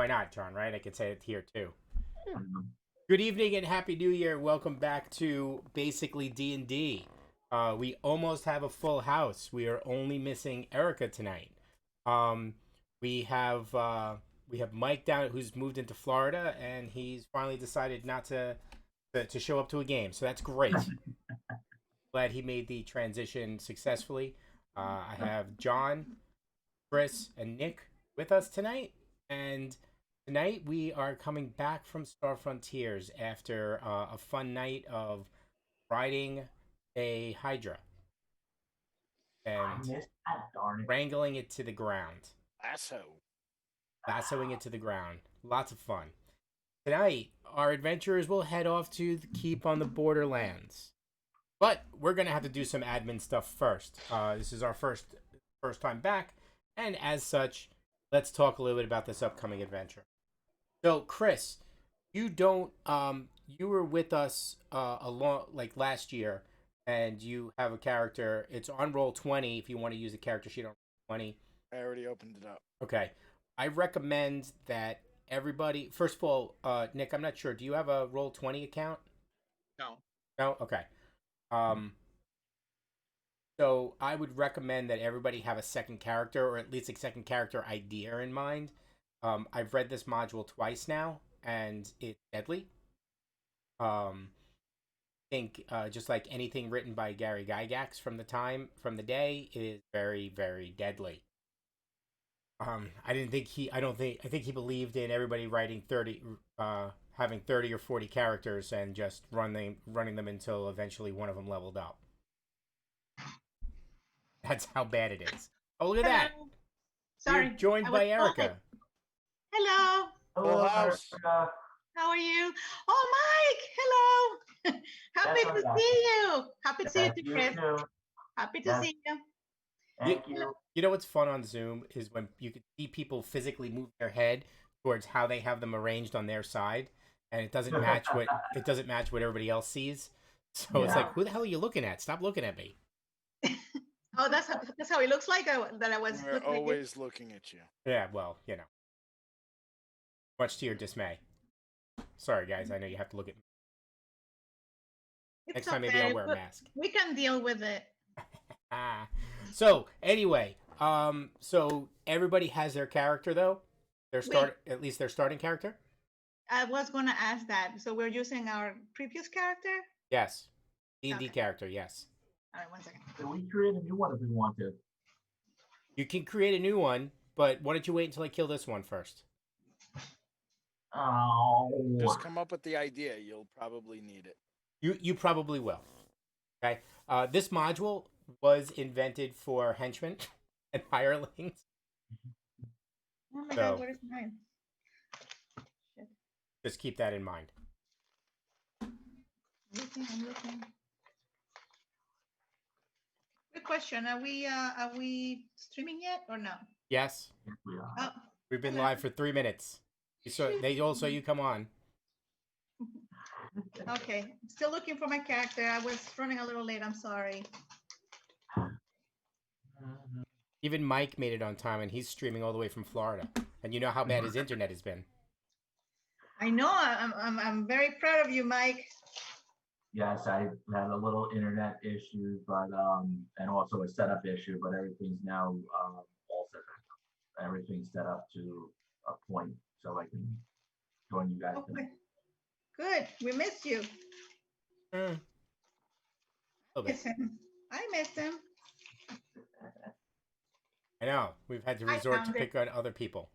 why not, John? Right? I could say it here too. Mhm. Good evening and happy New Year. Welcome back to basically D&D. We almost have a full house. We are only missing Erica tonight. Um, we have we have Mike down who's moved into Florida, and he's finally decided not to show up to a game. So that's great. Glad he made the transition successfully. I have John, Chris, and Nick with us tonight, and tonight we are coming back from Star Frontiers after a fun night of riding a Hydra I and missed that, darn it. wrangling it to the ground, Lasso. lassoing it to the ground. Lots of fun. Tonight, our adventurers will head off to the keep on the Borderlands. But we're gonna have to do some admin stuff first. This is our first time back, and as such, let's talk a little bit about this upcoming adventure. So, Chris, you were with us like last year, and you have a character. It's on Roll20 if you want to use a character sheet on Roll20. I already opened it up. Okay, I recommend that everybody. First of all, Nick, I'm not sure. Do you have a Roll20 account? No. No. Okay. Um, So I would recommend that everybody have a second character, or at least a second character idea in mind. I've read this module twice now, and it's deadly. I think just like anything written by Gary Gygax from the day is very very deadly. I didn't think he. I don't think. I think he believed in everybody writing 30, having 30 or 40 characters and just running them until eventually one of them leveled up. That's how bad it is. Oh, look at that. Hello. We're Sorry. joined I was by Erica. Hello. Hello, house. Erica. How are you? Oh, Mike. Hello. Happy That's to all right. see you. Happy to see you, Yes, too, you Chris. too. Happy to Yes, see you. thank you. You know what's fun on Zoom is when you can see people physically move their head towards how they have them arranged on their side, and it doesn't match what everybody else sees. So it's Yeah. like, who the hell are you looking at? Stop looking at me. Oh, that's how it looks like that I was We're looking at you. always looking at you. Yeah, well, much to your dismay. Sorry, guys. I know you have to look at me. It's Next time, maybe okay. I'll wear a mask. We can deal with it. Ah. So anyway, so everybody has their character though. At least their starting character. I was going to ask that. So we're using our previous character? Yes, D&D Okay. character. Yes, All right, 1 second. So we create a new one if we want to. you can create a new one, but why don't you wait until I kill this one first? Oh. Just come up with the idea. You'll probably need it. You probably will. Okay. This module was invented for henchmen and hirelings. Oh my So- God, where is mine? Shit. Just keep that in mind. I'm looking. Quick question: Are we streaming yet or no? Yes, Yes, we are. Oh, we've been hello. live for 3 minutes. They all saw you come on. Okay, still looking for my character. I was running a little late. I'm sorry. Even Mike made it on time, and he's streaming all the way from Florida. And you know how bad his internet has been. I know. I'm very proud of you, Mike. Yes, I had a little internet issue, but and also a setup issue, but everything's now all set up. Everything's set up to a point, so I can join you guys. Okay, good. We missed you. A little bit. Miss him. I missed him. I know. We've had to I resort to found it. pick on other people.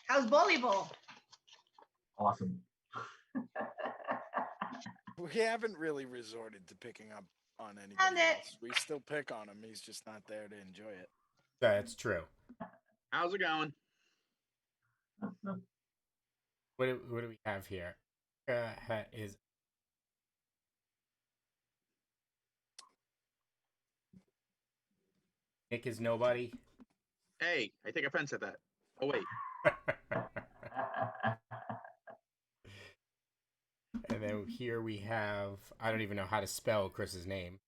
How's volleyball? Awesome. We haven't really resorted to picking up on Found anybody it. else. We still pick on him. He's just not there to enjoy it. That's true. How's it going? What do we have here? Is Nick is nobody. Hey, I take offense at that. Oh wait, And then here we have, I don't even know how to spell Chris's name.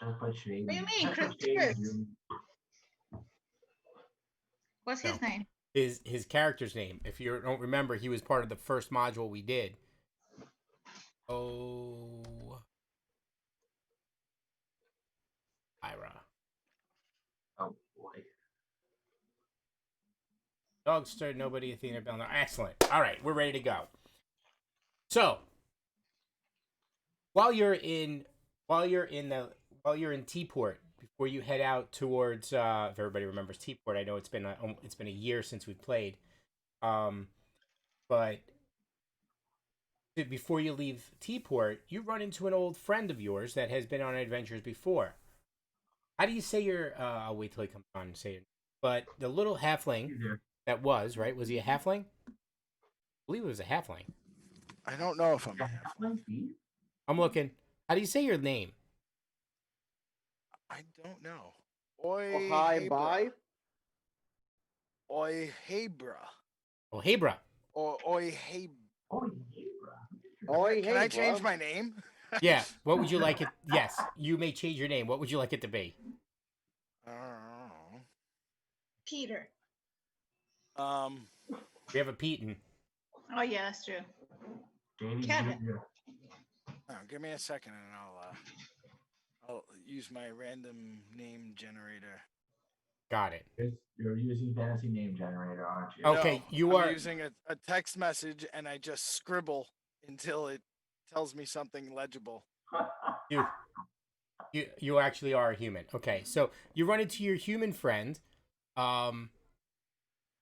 Just put shade. What do you mean, just put Chris? shade in. What's his No. name? His character's name. If you don't remember, he was part of the first module we did. Oh, Ira. Oh boy. Dogster, nobody, Athena, Belner. Excellent. All right, we're ready to go. So, while you're in T-Port, before you head out towards, if everybody remembers T-Port, I know it's been a year since we played, but before you leave T-Port, you run into an old friend of yours that has been on adventures before. How do you say your? I'll wait till he comes on and say it. But the little halfling He's here. that was right. Was he a halfling? I believe it was a halfling. I don't know if I'm. The halfling thief? I'm looking. How do you say your name? I don't know. Oi, Oh, hi, hey, bye. bruh. Oi, hey, bruh. Oh, hey, bro. Or oi, hey. Oh, yeah, bro. Oi, Can hey, I change bruh. my name? Yeah. What would you like it? Yes, you may change your name. What would you like it to be? Peter. Um, We have a Peyton. Oh yeah, that's true. Davey Kevin. Jr. give me a second and I'll use my random name generator. Got it. You're using fantasy name generator, aren't you? Okay, No, you I'm are- using a text message and I just scribble until it tells me something legible. You actually are a human. Okay, so you run into your human friend, and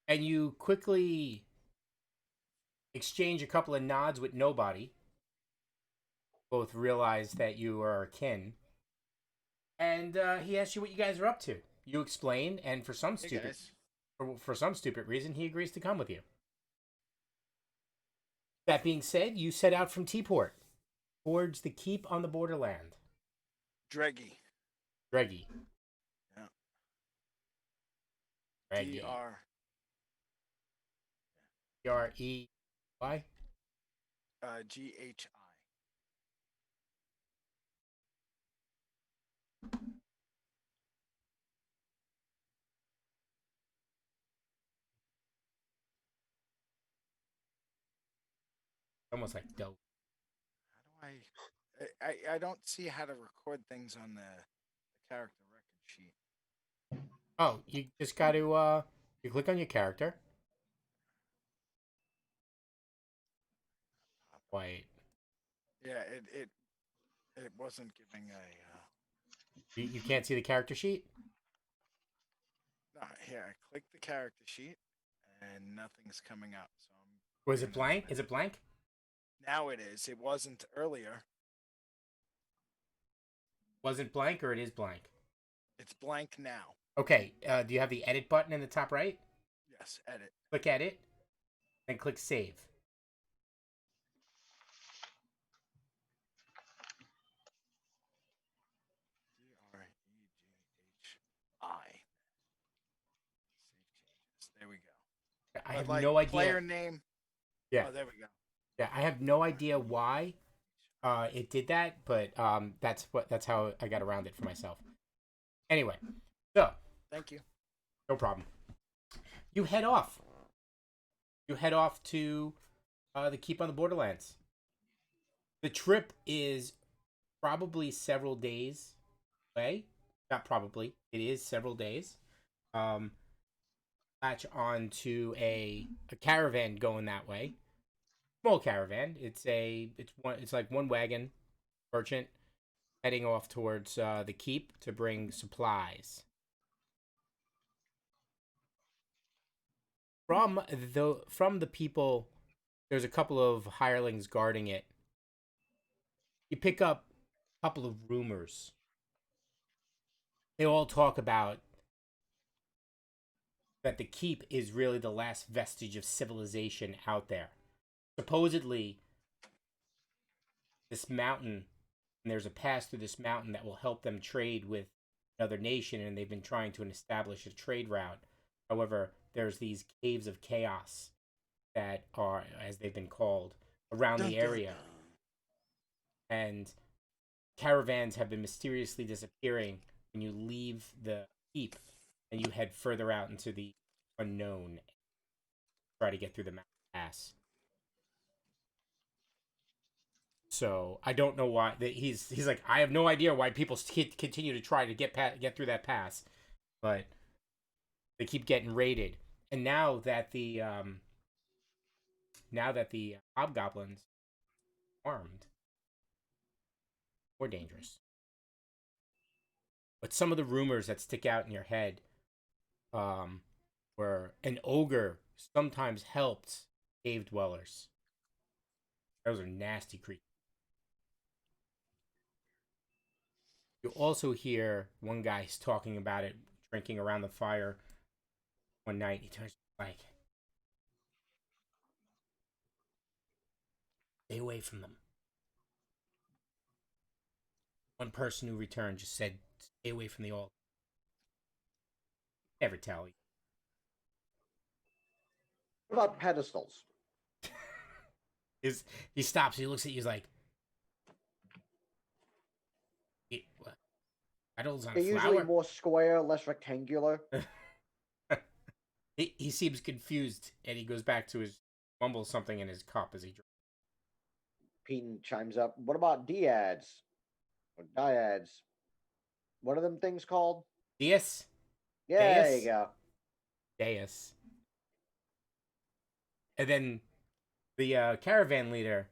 you quickly exchange a couple of nods with nobody. Both realize that you are kin, and he asks you what you guys are up to. You explain, and for some Hey stupid guys. for some stupid reason, he agrees to come with you. That being said, you set out from T-Port towards the keep on the borderland. Dreggy. Dreggy. Yeah. Dreggy. DR. Drey. GHI. Almost like dope. How do I don't see how to record things on the character record sheet. Oh, you just got to you click on your character. Wait, Yeah, it wasn't giving a you can't see the character sheet? no, here, I click the character sheet and nothing's coming up. So I'm Was it blank? Is it blank? now it is. It wasn't earlier. Was it blank or it is blank? It's blank now. Okay, do you have the edit button in the top right? Yes, edit. Click edit, then click save. DREGHI. Save changes. There we go. I have Like no idea. player name. Yeah. Oh, there we go. Yeah, I have no idea why it did that, but that's how I got around it for myself. Anyway, so Thank you. no problem. You head off. You head off to the keep on the borderlands. The trip is probably several days away. Not probably. It is several days. Latch on to a caravan going that way. Small caravan. It's like one wagon merchant heading off towards the keep to bring supplies. From the people, there's a couple of hirelings guarding it. You pick up a couple of rumors. They all talk about that the keep is really the last vestige of civilization out there. Supposedly, this mountain, and there's a pass through this mountain that will help them trade with another nation, and they've been trying to establish a trade route. However, there's these caves of chaos that are, as they've been called, around the area. And caravans have been mysteriously disappearing when you leave the keep and you head further out into the unknown. Try to get through the mountain pass. So I don't know why he's like, I have no idea why people continue to try to get through that pass, but they keep getting raided. And now that the hobgoblins are armed, more dangerous. But some of the rumors that stick out in your head, where an ogre sometimes helped cave dwellers. Those are nasty creatures. You also hear one guy's talking about it, drinking around the fire one night. He turns like, stay away from them. One person who returned just said, stay away from the altar. Never tell you. What about pedestals? He stops, he looks at you, he's like, what? Petals on They're a usually flower? more square, less rectangular. He seems confused, and he goes back to his mumbles something in his cup as he drinks. Pete chimes up. What about dyads? Or dyads? What are them things called? Deus? Yeah, there Deus? you go. Deus. And then the caravan leader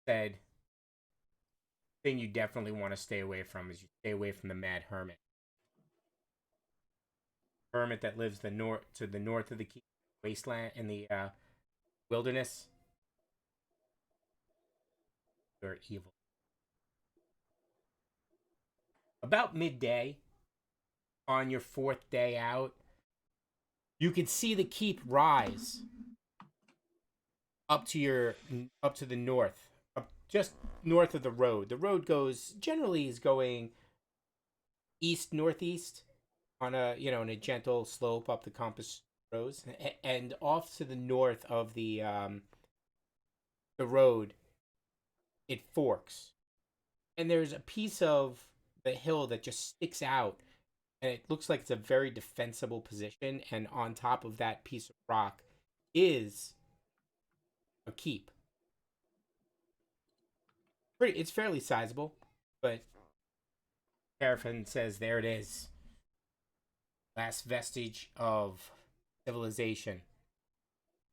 said, thing you definitely want to stay away from is you stay away from the mad hermit. Hermit that lives to the north of the wasteland in the wilderness. They're evil. About midday, on your fourth day out, you can see the keep rise up to the north, up just north of the road. The road is going east northeast on a gentle slope up the compass rose, and off to the north of the road, it forks, and there's a piece of the hill that just sticks out, and it looks like it's a very defensible position, and on top of that piece of rock is a keep. It's fairly sizable, but Carafin says there it is. Last vestige of civilization.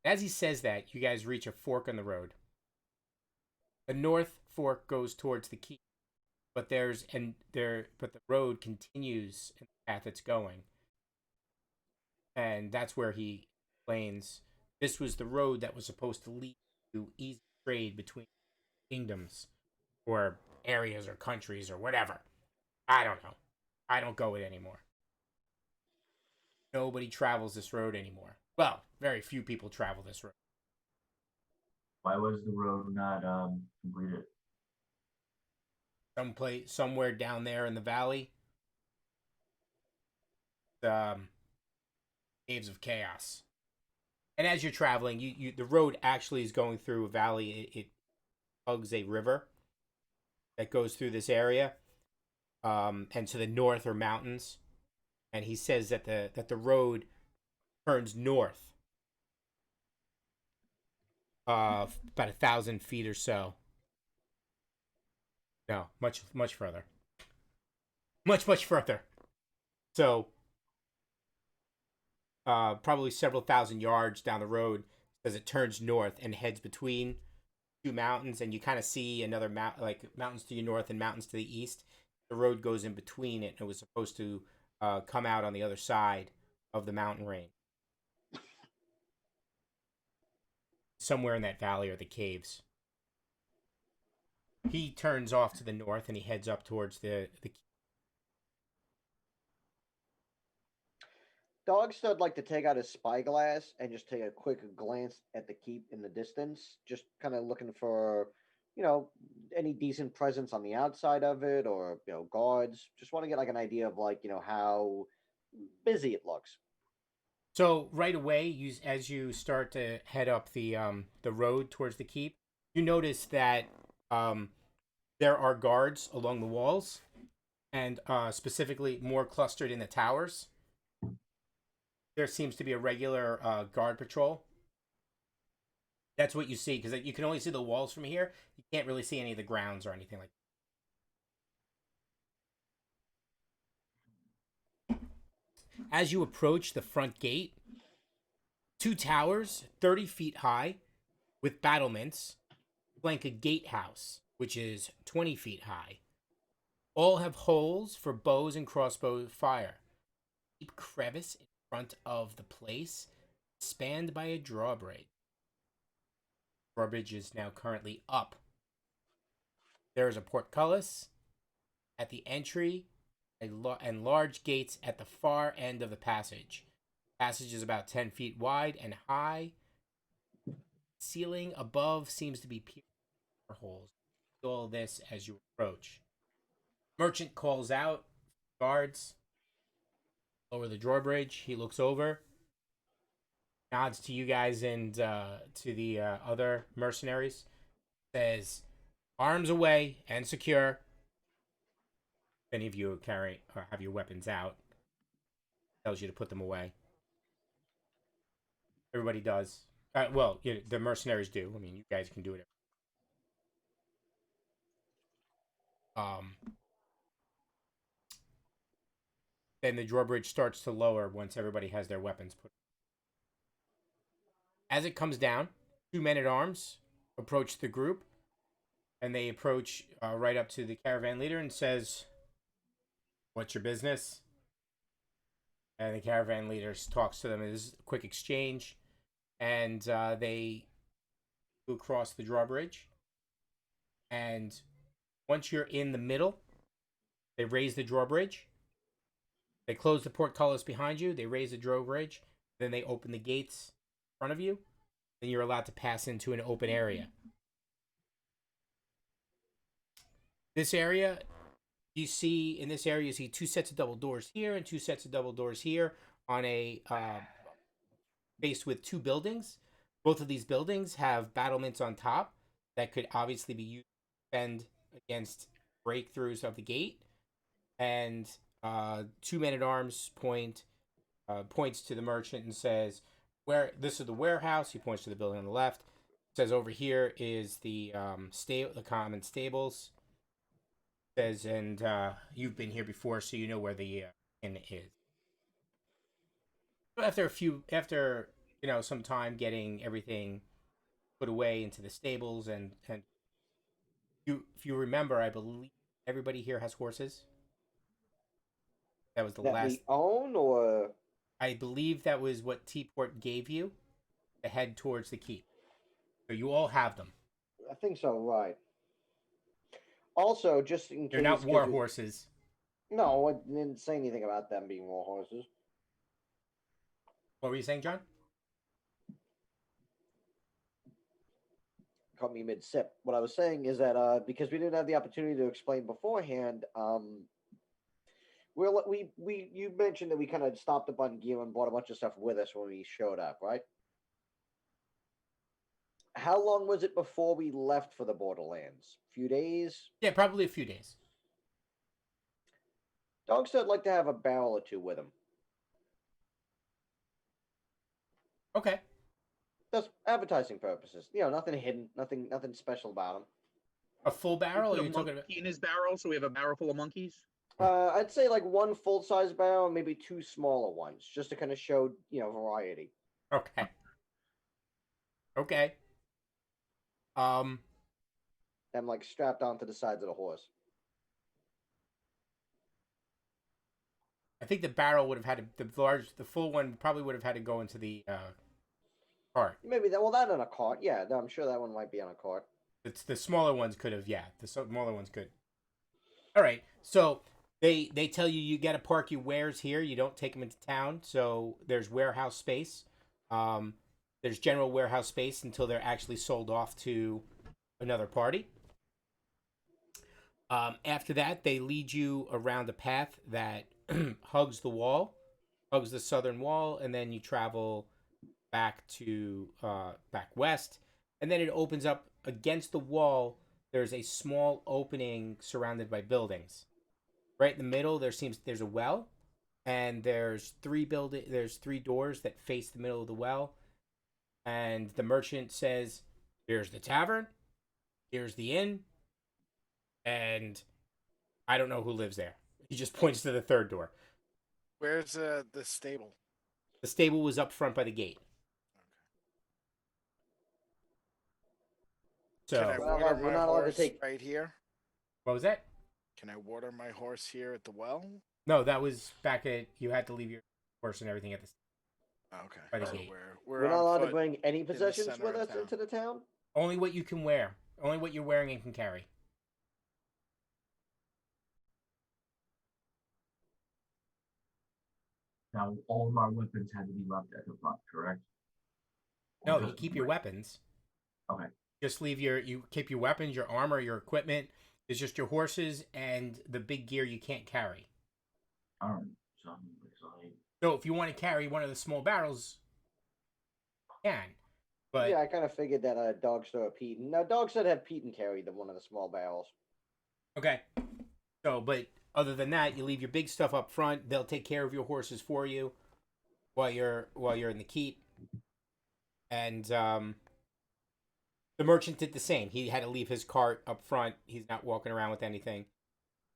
As he says that, you guys reach a fork in the road. The north fork goes towards the keep, but the road continues in the path it's going. And that's where he explains this was the road that was supposed to lead to easy trade between kingdoms or areas or countries or whatever. I don't know. I don't go it anymore. Nobody travels this road anymore. Well, very few people travel this road. Why was the road not completed? Somewhere down there in the valley, caves of chaos. And as you're traveling, the road actually is going through a valley. It hugs a river that goes through this area, and to the north are mountains. And he says that the road turns north, about 1,000 feet or so. No, much further. Much further. So, probably several thousand yards down the road, as it turns north and heads between two mountains, and you kind of see another mountains to your north and mountains to the east. The road goes in between it, and it was supposed to come out on the other side of the mountain range. Somewhere in that valley are the caves. He turns off to the north and he heads up towards the Dogstad like to take out his spyglass and just take a quick glance at the keep in the distance, just kind of looking for, any decent presence on the outside of it, or guards. Just want to get like an idea of how busy it looks. So right away, as you start to head up the road towards the keep, you notice that there are guards along the walls, and specifically more clustered in the towers. there seems to be a regular guard patrol. That's what you see because you can only see the walls from here. You can't really see any of the grounds or anything like that. As you approach the front gate, two towers, 30 feet high, with battlements, flank a gatehouse, which is 20 feet high. All have holes for bows and crossbow fire. Deep crevice in front of the place, spanned by a drawbridge. Drawbridge is now currently up. There is a portcullis at the entry and large gates at the far end of the passage. Passage is about 10 feet wide and high. Ceiling above seems to be pierced with holes. All this as you approach. Merchant calls out guards. Lower the drawbridge. He looks over, nods to you guys and to the other mercenaries. Says, "Arms away and secure." If any of you carry or have your weapons out, tells you to put them away. Everybody does. Well, the mercenaries do. I mean, you guys can do it. Then the drawbridge starts to lower once everybody has their weapons put. As it comes down, two men at arms approach the group, and they approach right up to the caravan leader and says, "What's your business?" And the caravan leader talks to them. There's a quick exchange, and they go across the drawbridge. And once you're in the middle, they raise the drawbridge. They close the portcullis behind you. They raise the drawbridge. Then they open the gates in front of you. Then you're allowed to pass into an open area. This area, you see two sets of double doors here and two sets of double doors here on a base with two buildings. Both of these buildings have battlements on top that could obviously be used to defend against breakthroughs of the gate. And two men at arms points to the merchant and says, "Where this is the warehouse." He points to the building on the left. Says, "Over here is the the common stables." Says, "And you've been here before, so you know where the inn is." After some time getting everything put away into the stables and if you remember, I believe everybody here has horses. That was the That last. we own, or I believe that was what Teaport gave you to head towards the keep. So you all have them. I think so, right? Also, just in They're case, not 'cause war horses. No, I didn't say anything about them being war horses. What were you saying, John? Caught me mid sip. What I was saying is that because we didn't have the opportunity to explain beforehand, you mentioned that we kind of stopped up on gear and bought a bunch of stuff with us when we showed up, right? How long was it before we left for the Borderlands? Few days? Yeah, probably a few days. Dog said like to have a barrel or two with him. Okay. Just advertising purposes. Nothing hidden, nothing special about him. A full barrel? Put Or a are you talking about? monkey in his barrel, so we have a barrel full of monkeys. I'd say like one full-size barrel, maybe two smaller ones, just to kind of show variety. Okay. Okay. And like strapped onto the sides of the horse. I think the barrel would have had the full one probably would have had to go into the cart. Maybe that. Well, that on a cart. Yeah, I'm sure that one might be on a cart. It's the smaller ones could have. Yeah, the smaller ones could. All right. So they tell you got to park your wares here. You don't take them into town. So there's warehouse space. There's general warehouse space until they're actually sold off to another party. After that, they lead you around a path that hugs the southern wall, and then you travel back to back west, and then it opens up against the wall. There's a small opening surrounded by buildings. Right in the middle, there's a well, and there's three doors that face the middle of the well, and the merchant says, "Here's the tavern, here's the inn, and I don't know who lives there." He just points to the third door. Where's the stable? The stable was up front by the gate. Can I So, water We're my not allowed to horse take. right here? what was that? Can I water my horse here at the well? No, that was back at, you had to leave your horse and everything at the Okay. by the So gate. we're We're not on allowed to foot. bring any the possessions center with of us town. into the town. Only what you can wear. Only what you're wearing and can carry. Now, all of our weapons had to be left at the front, correct? Or No, you just keep the your blade? weapons. Okay. Just you keep your weapons, your armor, your equipment. It's just your horses and the big gear you can't carry. All right. So it's like, So if you want to carry one of the small barrels, you can. But Yeah, I kind of figured that Dogster or Pete. Now, Dogster had Pete and carry one of the small barrels. okay. So, but other than that, you leave your big stuff up front. They'll take care of your horses for you while you're in the keep. And the merchant did the same. He had to leave his cart up front. He's not walking around with anything.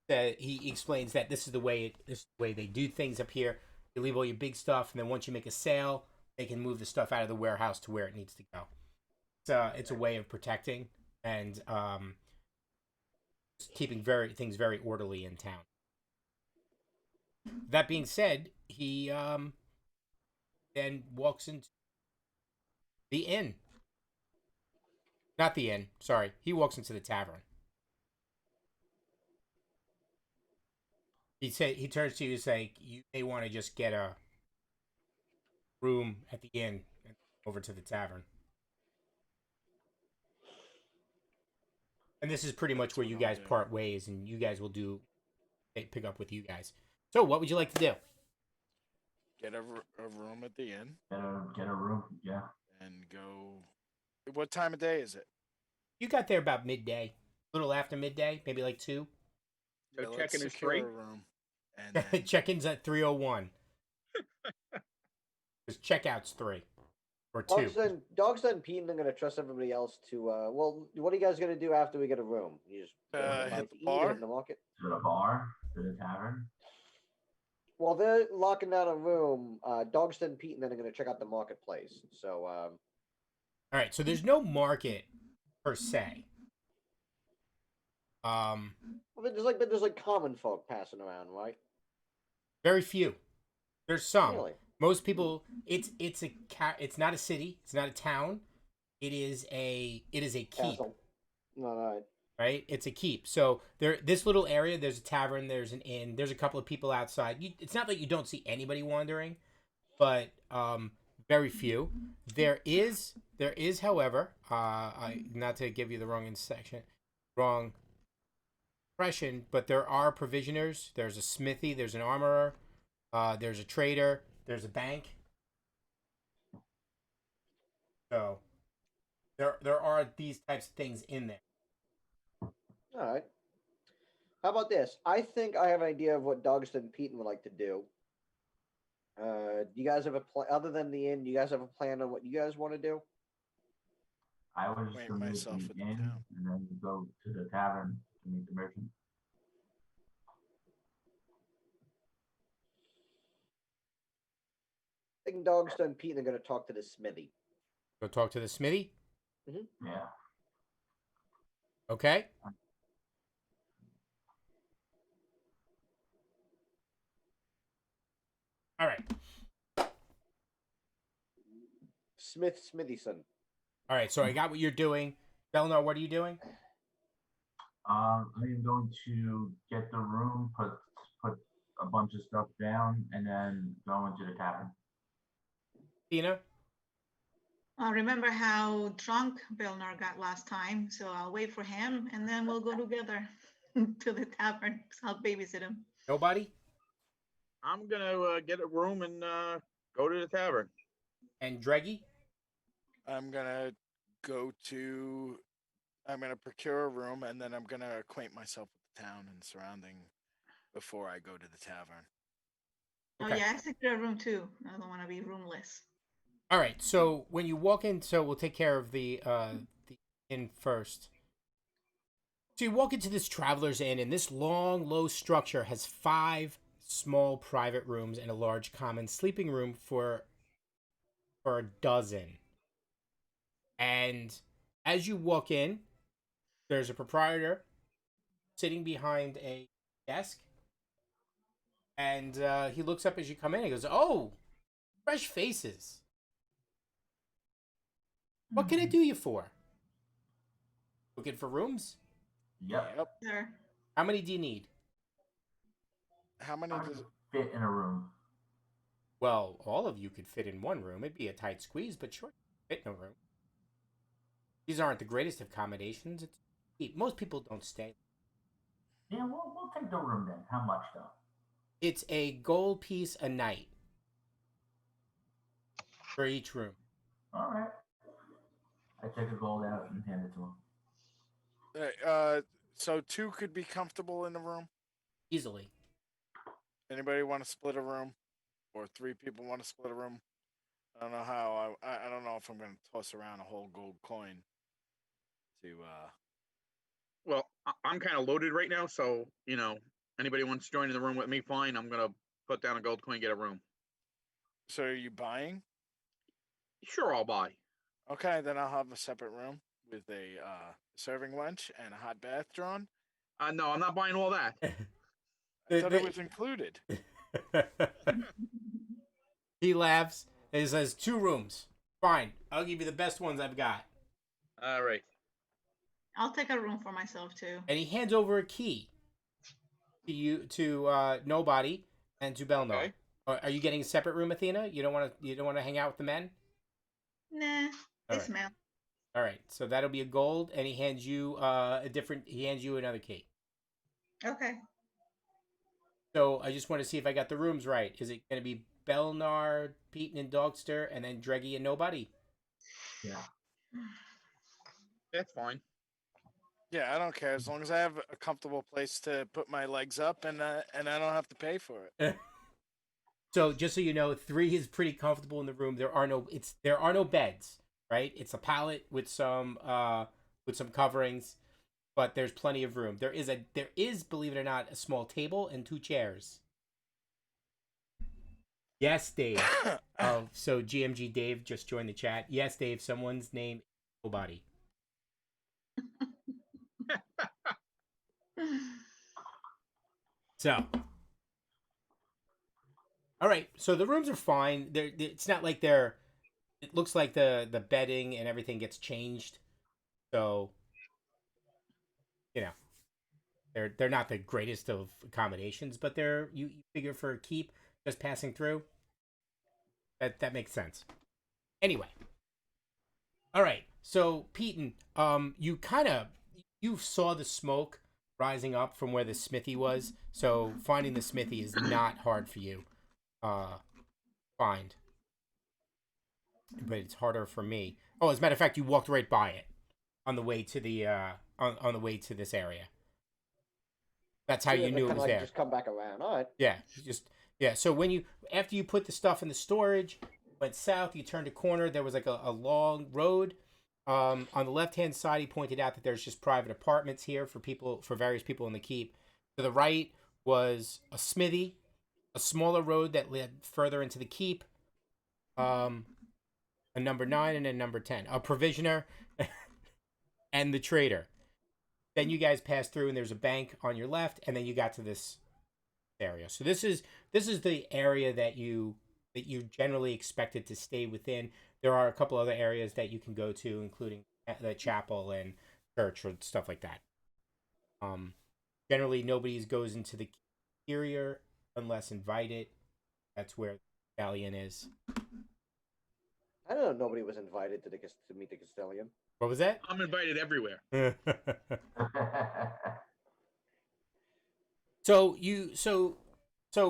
He explains that this is the way they do things up here. You leave all your big stuff, and then once you make a sale, they can move the stuff out of the warehouse to where it needs to go. So it's a way of protecting and keeping things very orderly in town. That being said, he then walks into the inn. Not the inn. Sorry, he walks into the tavern. He turns to you and say, "You may want to just get a room at the inn and over to the tavern." And this is pretty much That's where what you I'll guys do. part ways, and you guys will pick up with you guys. So, what would you like to do? Get a room at the inn get a room. Yeah. and go. What time of day is it? You got there about midday, a little after midday, maybe like 2. So Yeah, let's check-in is secure 3? a room. And then Check-in's at 3:01. Because checkout's 3 or 2. Dogster and Pete are going to trust everybody else to. Well, what are you guys going to do after we get a room? You just hit like the to eat or bar. hit the market? To the bar, to the tavern. Well, they're locking down a room. Dogster and Pete and then are going to check out the marketplace. So, All right, so there's no market per se. well, there's like common folk passing around, right? Very few. There's some. Really? Most people. It's not a city. It's not a town. It is a keep. Castle. No, no. Right? It's a keep. So this little area, there's a tavern, there's an inn, there's a couple of people outside. It's not that you don't see anybody wandering, but very few. There is, however, not to give you the wrong impression, but there are provisioners. There's a smithy. There's an armorer. There's a trader. There's a bank. So there are these types of things in there. All right. How about this? I think I have an idea of what Dogster and Pete would like to do. Do you guys have a plan other than the inn? Do you guys have a plan on what you guys want to do? I was Acquaint to meet myself the with the inn town. and then go to the tavern to meet the merchant. I think Dogster and Pete are going to talk to the smithy. Go talk to the smithy. Yeah. Okay. All right. Smithyson. All right. So I got what you're doing. Belnar, what are you doing? I am going to get the room, put a bunch of stuff down, and then go into the tavern. Tina? Remember how drunk Belnar got last time, so I'll wait for him and then we'll go together to the tavern. So I'll babysit him. Nobody? I'm gonna get a room and go to the tavern. And Dreggy? I'm gonna procure a room and then I'm gonna acquaint myself with the town and surrounding before I go to the tavern. Oh Okay. yeah, I secure a room too. I don't want to be roomless. All right. So when you walk in, so we'll take care of the inn first. So you walk into this traveler's inn, and this long, low structure has 5 small private rooms and a large common sleeping room for a dozen. And as you walk in, there's a proprietor sitting behind a desk, and he looks up as you come in. He goes, "Oh, fresh faces. What can I do you for? Looking for rooms? Yep. Yep. Sure. How many do you need?" How many How does? does it fit in a room? Well, all of you could fit in one room. It'd be a tight squeeze, but sure, fit in a room. These aren't the greatest of accommodations. It's cheap. Most people don't stay. Yeah, we'll take the room then. How much though? It's a gold piece a night for each room. All right. I take a gold out and hand it to him. So 2 could be comfortable in the room. Easily. Anybody want to split a room, or 3 people want to split a room? I don't know how. I don't know if I'm going to toss around a whole gold coin to. Well, I'm kind of loaded right now, so anybody wants to join in the room with me, fine. I'm gonna put down a gold coin, get a room. So are you buying? Sure, I'll buy. Okay, then I'll have a separate room with a serving lunch and a hot bath drawn. No, I'm not buying all that. I thought it was included. He laughs and he says, 2 rooms. Fine. I'll give you the best ones I've got. All right. I'll take a room for myself too. And he hands over a key to nobody and to Belnar. Okay. Are you getting a separate room, Athena? You don't want to hang out with the men? Nah, All they right. smell. All right. So that'll be a gold, and he hands you he hands you another key. Okay. So I just want to see if I got the rooms right. Is it going to be Belnar, Peyton, and Dogster, and then Dreggy and nobody? Yeah. That's fine. Yeah, I don't care as long as I have a comfortable place to put my legs up and I don't have to pay for it. So just so you know, 3 is pretty comfortable in the room. There are no beds, right? It's a pallet with some coverings, but there's plenty of room. There is, believe it or not, a small table and 2 chairs. Yes, Dave. So GMG Dave just joined the chat. Yes, Dave. Someone's name is nobody. So, all right. So the rooms are fine. It's not like they're. It looks like the bedding and everything gets changed. So, you know, they're not the greatest of accommodations, but you figure for a keep just passing through. That makes sense. Anyway, all right. So Peyton, you saw the smoke rising up from where the smithy was. So finding the smithy is not hard for you. Find, but it's harder for me. Oh, as a matter of fact, you walked right by it on the way to the on the way to this area. That's how you knew it was there. Just come back around. All right. Yeah, yeah. So after you put the stuff in the storage, went south, you turned a corner. There was like a long road. On the left hand side, he pointed out that there's just private apartments here for various people in the keep. To the right was a smithy, a smaller road that led further into the keep. A number 9 and a number 10, a provisioner, and the trader. Then you guys pass through, and there's a bank on your left, and then you got to this area. So this is the area that you generally expected to stay within. There are a couple other areas that you can go to, including the chapel and church or stuff like that. Generally nobody goes into the interior unless invited. That's where the stallion is. I don't know. Nobody was invited to meet the Castellian. What was that? I'm invited everywhere. So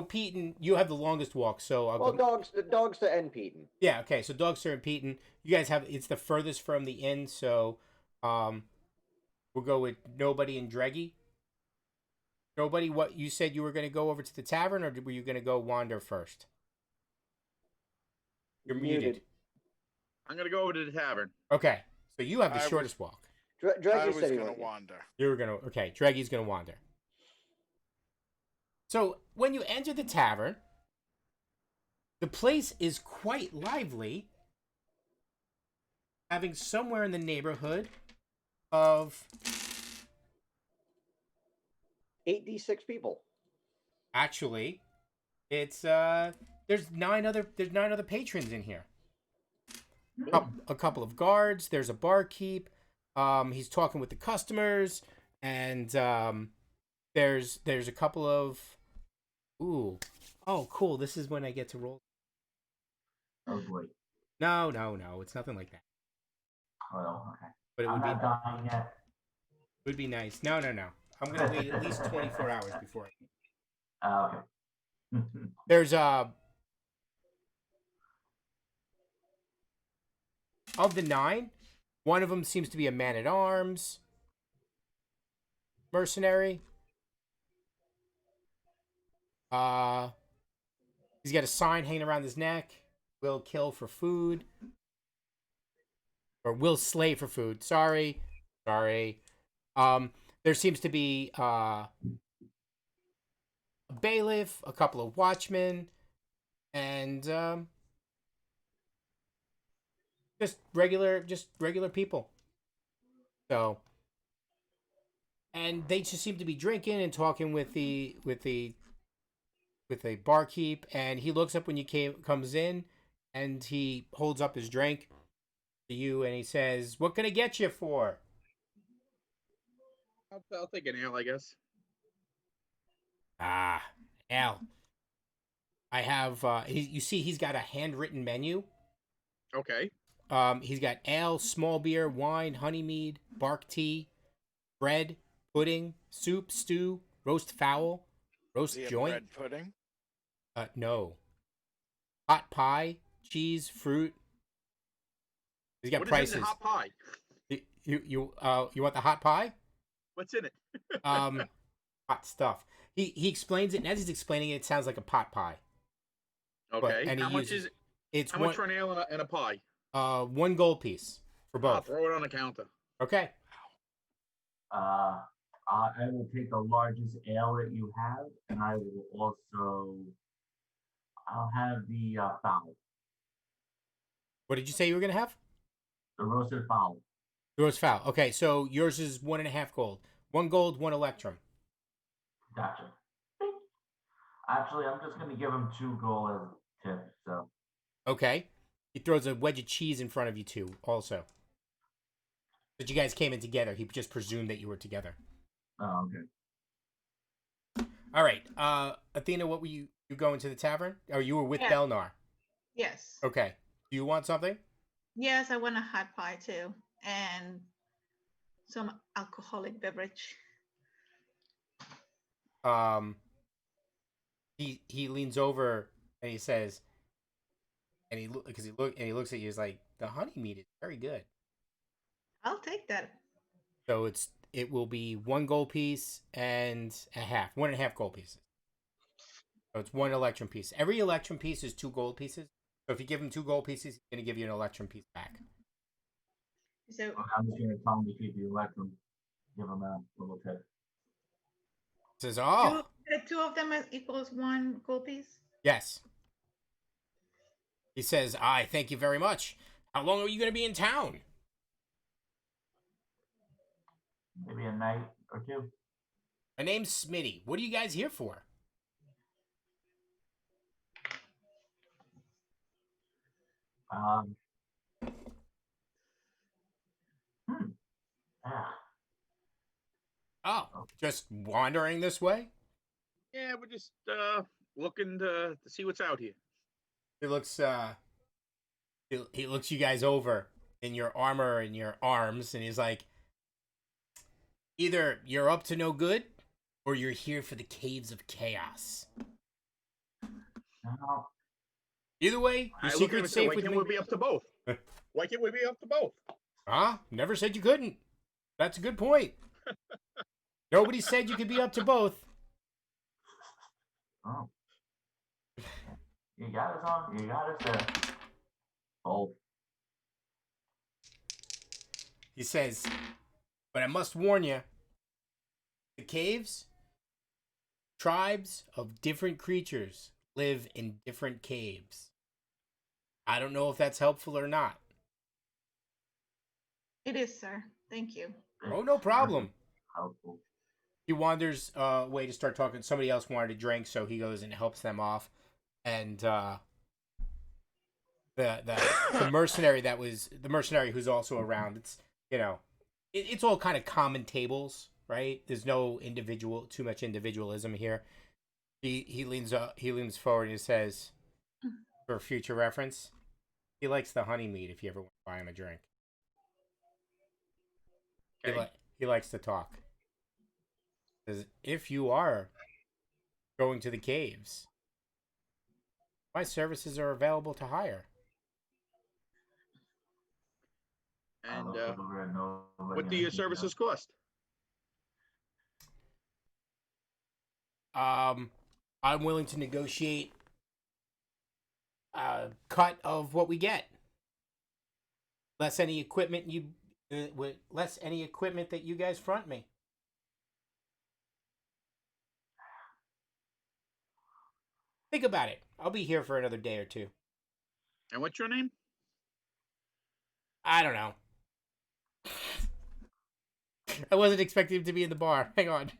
Peyton, you have the longest walk. So I'll go. Dogs to end Peyton. Yeah, okay. So Dogster and Peyton, you guys it's the furthest from the inn, so we'll go with nobody and Dreggy. Nobody. What you said you were going to go over to the tavern, or were you going to go wander first? You're muted. I'm gonna go over to the tavern. Okay, so you have the I was- shortest walk. I Draggy was said he gonna would. wander. You were gonna. Okay, Dreggy's gonna wander. So when you enter the tavern, the place is quite lively, having somewhere in the neighborhood of 8d6 people. actually, it's there's nine other patrons in here. A couple of guards. There's a barkeep. He's talking with the customers, and there's a couple of ooh, oh cool. This is when I get to roll. Oh boy. No, it's nothing like that. Well, okay. But it I'm would be not dying yet. nice. No. I'm gonna wait at least 24 hours before. Okay. There's of the 9, one of them seems to be a man at arms, mercenary. He's got a sign hanging around his neck. Will kill for food. Or will slay for food. Sorry. There seems to be a bailiff, a couple of watchmen, and just regular people. So, and they just seem to be drinking and talking with the barkeep, and he looks up when comes in, and he holds up his drink to you, and he says, "What can I get you for?" I'll take an ale, I guess. Ah, Al. I have. You see, he's got a handwritten menu. Okay. He's got ale, small beer, wine, honey mead, bark tea, bread, pudding, soup, stew, roast fowl, roast Is he a joint. bread pudding? No. Hot pie, cheese, fruit. He's got What is prices. in the hot pie? You want the hot pie? What's in it? Hot stuff. He explains it, and as he's explaining it, it sounds like a pot pie. Okay. and he How much uses- is it? It's How much for an ale and a pie? 1 gold piece for I'll both. throw it on the counter. Okay. I will take the largest ale that you have, and I will also. I'll have the fowl, What did you say you were gonna have? the roasted fowl. The roast fowl. Okay, so yours is 1.5 gold. 1 gold, 1 electrum. Gotcha. Actually, I'm just gonna give him 2 gold as a tip. So Okay. He throws a wedge of cheese in front of you too, also. But you guys came in together. He just presumed that you were together. oh, okay. All right. Athena, what were you going to the tavern? Or you were with Yeah. Belnar? Yes. Okay. Do you want something? Yes, I want a hot pie too, and some alcoholic beverage. He leans over and he says, and he looks at you. He's like, the honey meat is very good. I'll take that. So it will be 1 gold piece and a half, 1.5 gold pieces. So it's 1 electrum piece. Every electrum piece is 2 gold pieces. So if you give him 2 gold pieces, he's gonna give you an electrum piece back. So I'm just gonna tell him to keep the electrum. Give him a little tip. He says, "Oh, two of them equals 1 gold piece. yes." He says, "I thank you very much. How long are you gonna be in town?" Maybe a night or 2. My name's Smitty. What are you guys here for? Um. Ah, Oh, just wandering this way? Yeah, we're just looking to see what's out here. He looks he looks you guys over in your armor and your arms, and he's like, either you're up to no good or you're here for the caves of chaos. no. Either way, your I look at him secret's and say, safe why with can't me. we be up to both? Why can't we be up to both? Huh? Never said you couldn't. That's a good point. Nobody said you could be up to both. Oh, you got us on. You got us there. Oh, He says, but I must warn you, the caves, tribes of different creatures live in different caves. I don't know if that's helpful or not. It is, sir. Thank you. Oh, no problem. helpful. He wanders away to start talking. Somebody else wanted a drink, so he goes and helps them off. And the mercenary who's also around. It's it's all kind of common tables, right? There's no too much individualism here. He leans forward and he says, for future reference, he likes the honey meat. If you ever want to buy him a drink, Okay. he likes to talk. Says, if you are going to the caves, my services are available to hire. And look over and nobody what do your understands services cost? I'm willing to negotiate a cut of what we get, less any equipment less any equipment that you guys front me. Think about it. I'll be here for another day or two. And what's your name? I don't know. I wasn't expecting him to be in the bar. Hang on.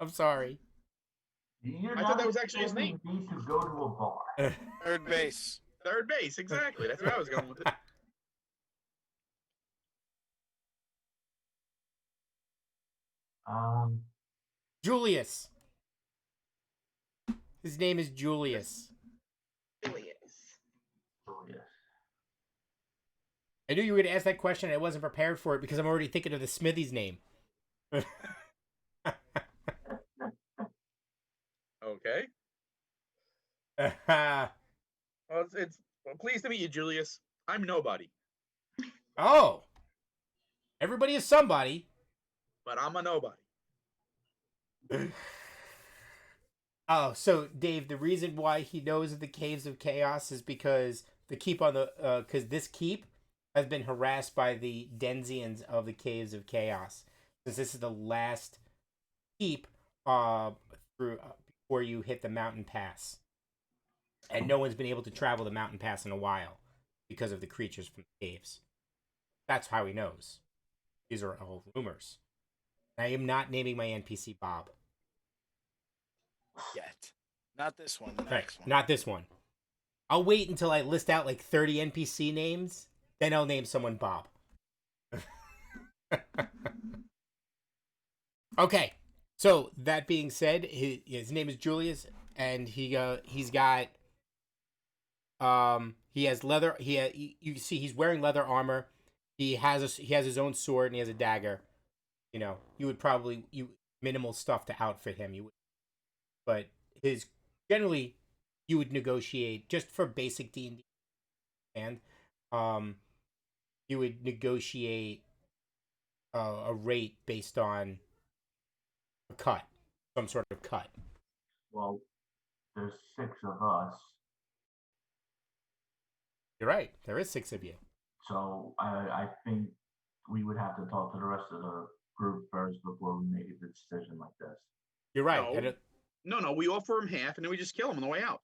I'm sorry. You're I thought that was actually his expecting name. me to go to a bar. Third base. Third base, exactly. That's where I was going with it. Julius. His name is Julius. Really is. Oh, yes. I knew you were going to ask that question and I wasn't prepared for it because I'm already thinking of the Smithy's name. Okay. Well, pleased to meet you, Julius. I'm nobody, Oh. Everybody is somebody. but I'm a nobody. Oh, so Dave, the reason why he knows of the Caves of Chaos is because the keep on the because this keep has been harassed by the Denzians of the Caves of Chaos. Since this is the last keep through before you hit the mountain pass, and no one's been able to travel the mountain pass in a while because of the creatures from the caves. That's how he knows. These are all rumors. I am not naming my NPC Bob. Yet. Not this one. The Right, next one. not this one. I'll wait until I list out like 30 NPC names, then I'll name someone Bob. Okay, so that being said, his name is Julius, and he's got he has leather. You see he's wearing leather armor. He has his own sword and he has a dagger. You know, you would probably minimal stuff to outfit him. You would, but his generally you would negotiate just for basic D&D, and you would negotiate a rate based on a cut, some sort of cut. Well, there's 6 of us, You're right. There is 6 of you. so I think we would have to talk to the rest of the group first before we make a decision like this. You're right. No. I don't- No, we offer him half, and then we just kill him on the way out.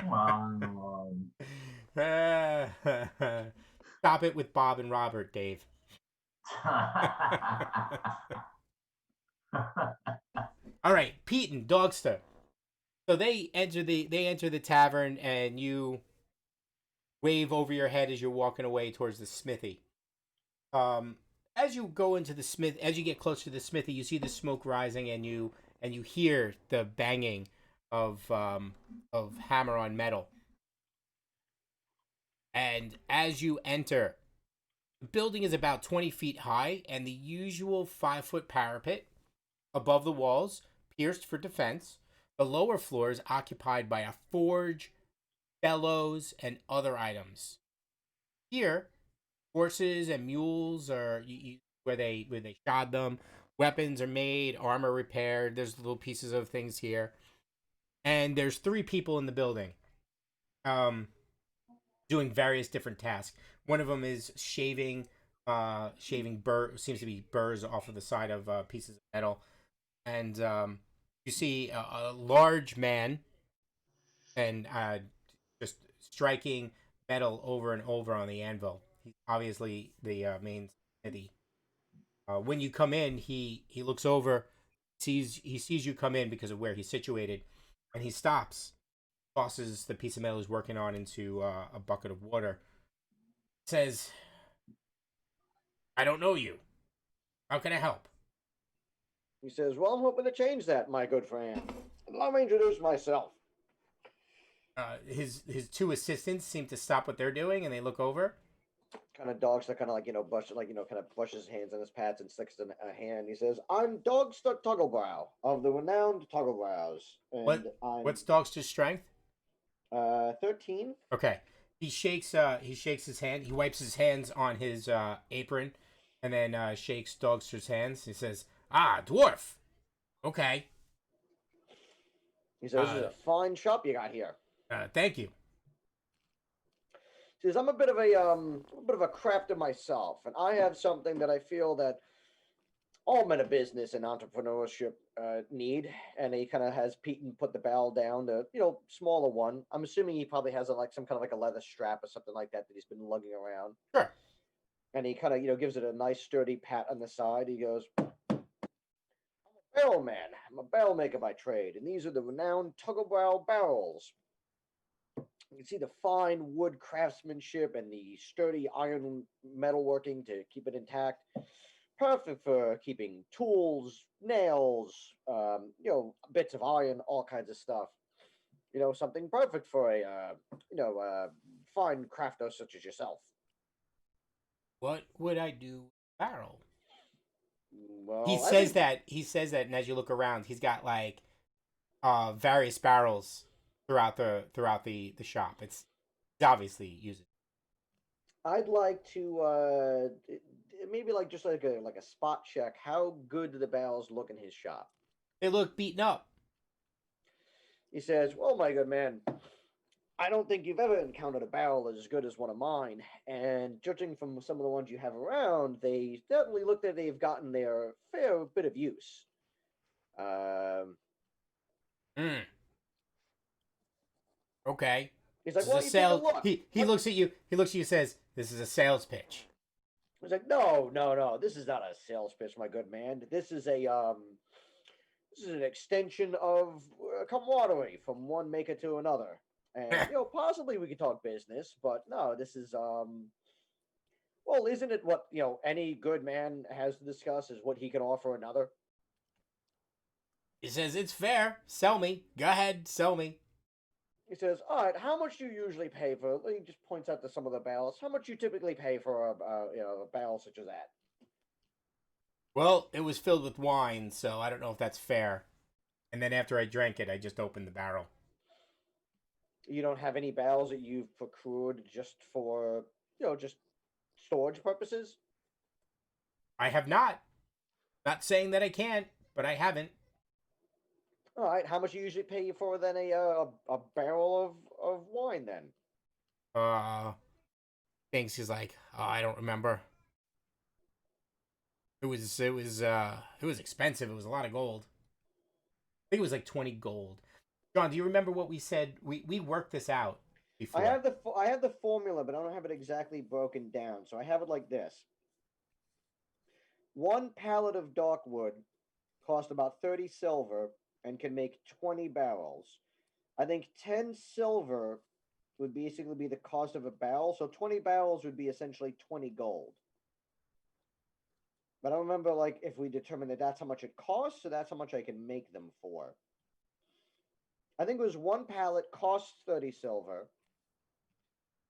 Well, Stop it with Bob and Robert, Dave. All right, Pete and Dogster. So they enter the tavern, and you wave over your head as you're walking away towards the smithy. As you go into the as you get close to the smithy, you see the smoke rising, and you hear the banging of hammer on metal. And as you enter, the building is about 20 feet high, and the usual 5-foot parapet above the walls, pierced for defense. The lower floor is occupied by a forge, bellows, and other items. Here, horses and mules are where they shod them weapons are made, armor repaired. There's little pieces of things here, and there's 3 people in the building, doing various different tasks. One of them is shaving seems to be burrs off of the side of pieces of metal, and you see a large man and just striking metal over and over on the anvil. He's obviously the main smithy. When you come in, he looks over, sees you come in because of where he's situated, and he stops, tosses the piece of metal he's working on into a bucket of water. Says, "I don't know you. How can I help?" He says, "Well, I'm hoping to change that, my good friend. Let me introduce myself." His 2 assistants seem to stop what they're doing and they look over. Kind of Dogster kind of like, brush, like, kind of brushes his hands on his pads and sticks in a hand. He says, "I'm Dogster Tugglebrow of the renowned Tugglebrows. And What's Dogster's strength? I'm 13. Okay. He shakes his hand. He wipes his hands on his apron and then shakes Dogster's hands. He says, "Ah, dwarf. Okay. He says, "This is a fine shop you got here." Thank you." He says, "I'm a bit of a crafter myself, and I have something that I feel that all men of business and entrepreneurship need." And he kind of has Peyton put the barrel down to, smaller one. I'm assuming he probably has some kind of like a leather strap or something like that he's been lugging around. Sure. And he kind of, gives it a nice sturdy pat on the side. He goes, "I'm a barrel man. I'm a barrel maker by trade, and these are the renowned Tugglebrow barrels. You can see the fine wood craftsmanship and the sturdy iron metalworking to keep it intact. Perfect for keeping tools, nails, bits of iron, all kinds of stuff. Something perfect for a fine crafter such as yourself." What would I do with a barrel? Well, He says that, and as you look around, he's got like various barrels throughout the shop. It's obviously using. I'd like to maybe like just like a spot check. How good do the barrels look in his shop? They look beaten up. He says, "Well, my good man, I don't think you've ever encountered a barrel as good as one of mine. And judging from some of the ones you have around, they certainly look that they've gotten their fair bit of use." Mm. Okay. He's like, This is "Well, a you take a sales. look." He looks at you. He looks at you. Says, "This is a sales pitch." He's like, "No, no, no. This is not a sales pitch, my good man. This is an extension of camaraderie from one maker to another. And possibly we could talk business, but no, this is well, isn't it what any good man has to discuss is what he can offer another?" He says, "It's fair. Sell me. Go ahead, sell me." He says, "All right, how much do you usually pay for?" He just points out to some of the barrels. "How much you typically pay for a barrel such as that?" Well, it was filled with wine, so I don't know if that's fair. And then after I drank it, I just opened the barrel. You don't have any barrels that you've procured just for just storage purposes? I have not. Not saying that I can't, but I haven't. All right, how much you usually pay for then a barrel of wine then? Thinks he's like, "Oh, I don't remember. It was expensive. It was a lot of gold. I think it was like 20 gold." John, do you remember what we said? We worked this out before. I have the formula, but I don't have it exactly broken down. So I have it like this: one pallet of dark wood cost about 30 silver and can make 20 barrels. I think 10 silver would basically be the cost of a barrel, so 20 barrels would be essentially 20 gold. But I don't remember like if we determined that that's how much it costs, so that's how much I can make them for. I think it was one pallet costs 30 silver.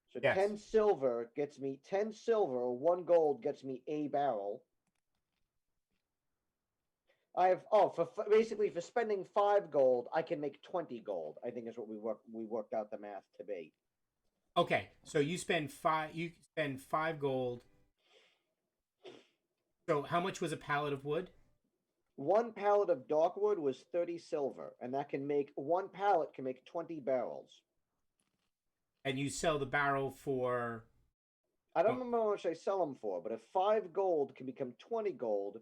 So Yes. 10 silver gets me 10 silver, or 1 gold gets me a barrel. I have basically for spending 5 gold, I can make 20 gold. I think is what we worked out the math to be. Okay, so you spend 5 gold. So how much was a pallet of wood? One pallet of darkwood was 30 silver, and that can make one pallet can make 20 barrels. And you sell the barrel for I don't remember how much I sell them for, but if 5 gold can become 20 gold,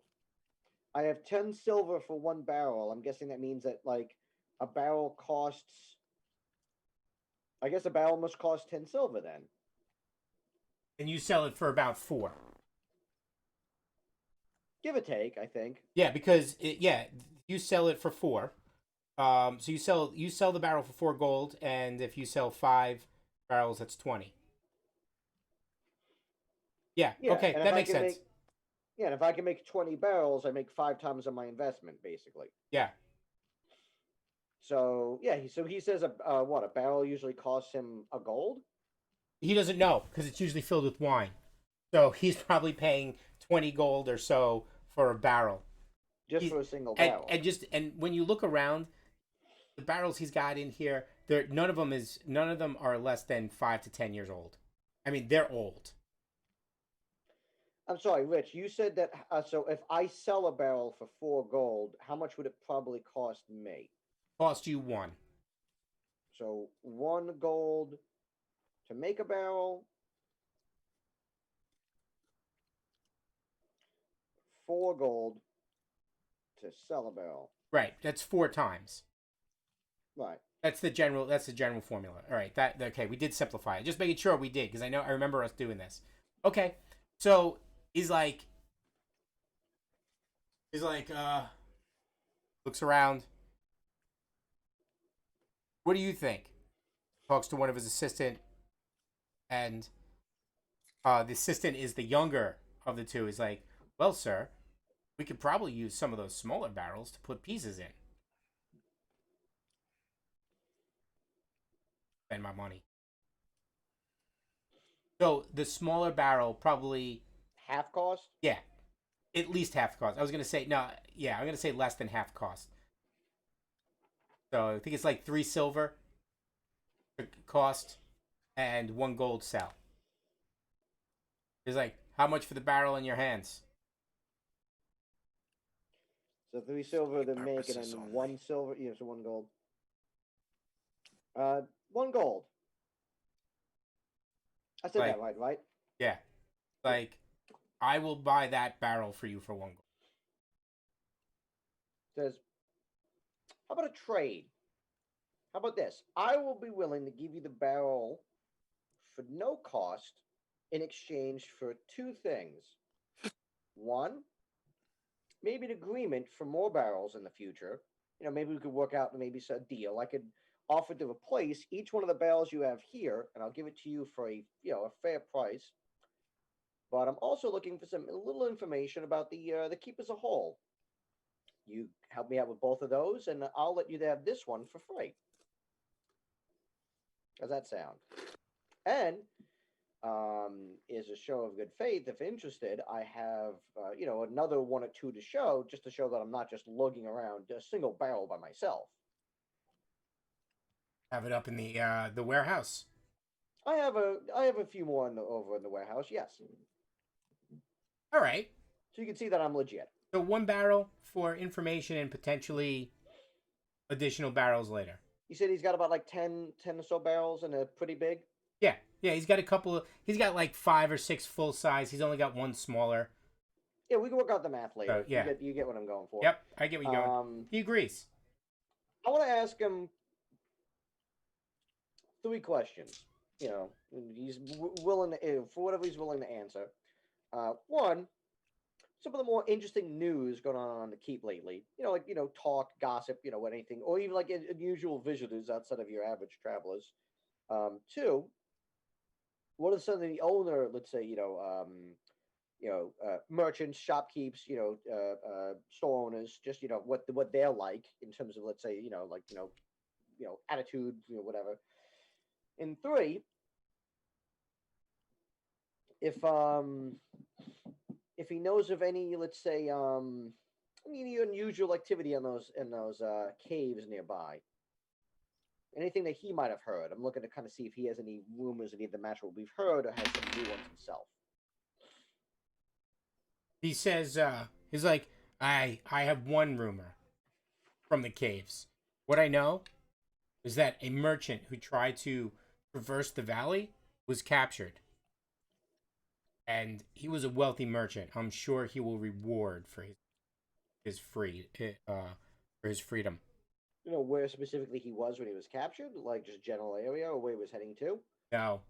I have 10 silver for one barrel. I'm guessing that means that like a barrel costs. I guess a barrel must cost 10 silver then. and you sell it for about 4. Give or take, I think. Yeah, because you sell it for 4. So you sell the barrel for 4 gold, and if you sell 5 barrels, that's 20. Yeah. Yeah, Okay, and if that I makes can sense. make yeah, and if I can make 20 barrels, I make 5 times of my investment, basically. Yeah. So yeah, so he says what a barrel usually costs him a gold. He doesn't know because it's usually filled with wine. So he's probably paying 20 gold or so for a barrel. Just He's- for a single and, barrel. and when you look around, the barrels he's got in here, none of them are less than 5 to 10 years old. I mean, they're old. I'm sorry, Rich. You said that. So if I sell a barrel for 4 gold, how much would it probably cost me? Cost you 1. So 1 gold to make a barrel, 4 gold to sell a barrel. Right. That's 4 times. Right. That's the general formula. All right. Okay, we did simplify it. Just making sure we did because I remember us doing this. Okay. So he's like looks around. What do you think? Talks to one of his assistant, and the assistant is the younger of the two. He's like, well, sir, we could probably use some of those smaller barrels to put pieces in. Spend my money. So the smaller barrel probably, Half cost? yeah, at least half cost. I was gonna say no, yeah, I'm gonna say less than half cost. So I think it's like 3 silver cost and 1 gold sell. He's like, how much for the barrel in your hands? So 3 silver to make, and Purposes then only. 1 silver. Yeah, so 1 gold. 1 gold. I said that right? Yeah, like I will buy that barrel for you for 1 gold. Says, how about a trade? How about this? I will be willing to give you the barrel for no cost in exchange for 2 things. 1, maybe an agreement for more barrels in the future. Maybe we could work out maybe a deal. I could offer to replace each one of the barrels you have here, and I'll give it to you for a fair price. But I'm also looking for a little information about the keep as a whole. You help me out with both of those, and I'll let you have this one for free. How's that sound? And is a show of good faith. If interested, I have another 1 or 2 to show, just to show that I'm not just lugging around a single barrel by myself. Have it up in the warehouse. I have a few more over in the warehouse. Yes, All right. so you can see that I'm legit. So 1 barrel for information and potentially additional barrels later. You said he's got about like 10 or so barrels and a pretty big. Yeah, he's got a couple. He's got like 5 or 6 full size. He's only got 1 smaller. Yeah, we can work out the math later. So, yeah. You get what I'm going for. Yep, I get where you're going. He agrees. I want to ask him 3 questions. He's willing to, for whatever he's willing to answer. 1, some of the more interesting news going on the keep lately. Talk, gossip, anything, or even like unusual visitors outside of your average travelers. 2, what are some of the owner, let's say, merchants, shopkeepers, store owners, just what they're like in terms of, let's say, attitude, whatever. And 3, if he knows of any, let's say, any unusual activity in those caves nearby. Anything that he might have heard. I'm looking to kind of see if he has any rumors that either match what we've heard or has some new ones himself. He says, he's like, I have one rumor from the caves. What I know is that a merchant who tried to traverse the valley was captured. And he was a wealthy merchant. I'm sure he will reward for his free for his freedom. You know where specifically he was when he was captured, like just general area or where he was heading to. Now,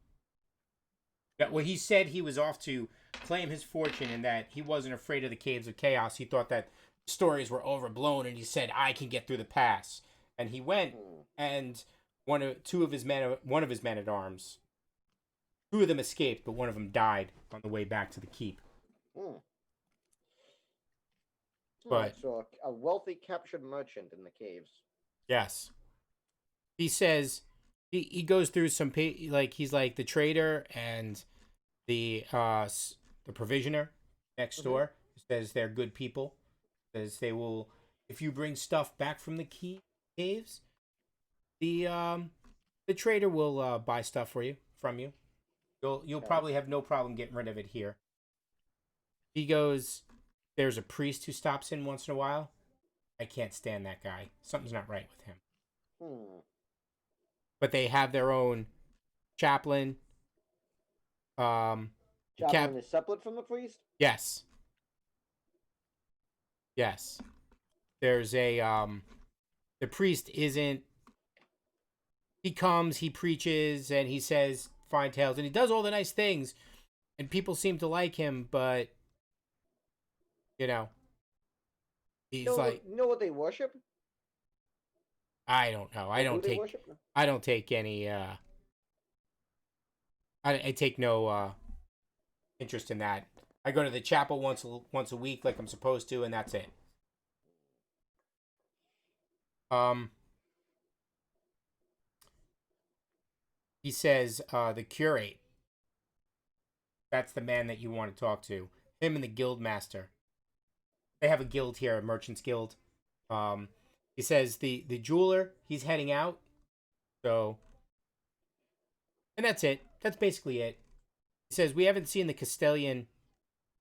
that well, he said he was off to claim his fortune and that he wasn't afraid of the caves of chaos. He thought that stories were overblown, and he said, "I can get through the pass." And he went, and one of his men at arms. Two of them escaped, but one of them died on the way back to the keep. Hmm. But so a wealthy captured merchant in the caves. yes, he says he goes through some like he's like the trader and the provisioner next door. Says they're good people. Says they will, if you bring stuff back from the caves, the trader will buy stuff for you from you. You'll probably have no problem getting rid of it here. He goes, there's a priest who stops in once in a while. I can't stand that guy. Something's not right with him. But they have their own chaplain. Chaplain is separate from the priest? Yes. Yes. There's a the priest isn't, he comes, he preaches, and he says fine tales, and he does all the nice things, and people seem to like him, but he's like, you know what they worship? I don't know. I don't take worship? I don't take any I take no interest in that. I go to the chapel once a week like I'm supposed to, and that's it. He says the curate, that's the man that you want to talk to. Him and the guild master. They have a guild here, a merchant's guild. He says the jeweler, he's heading out. So, and that's it. That's basically it. He says we haven't seen the Castellan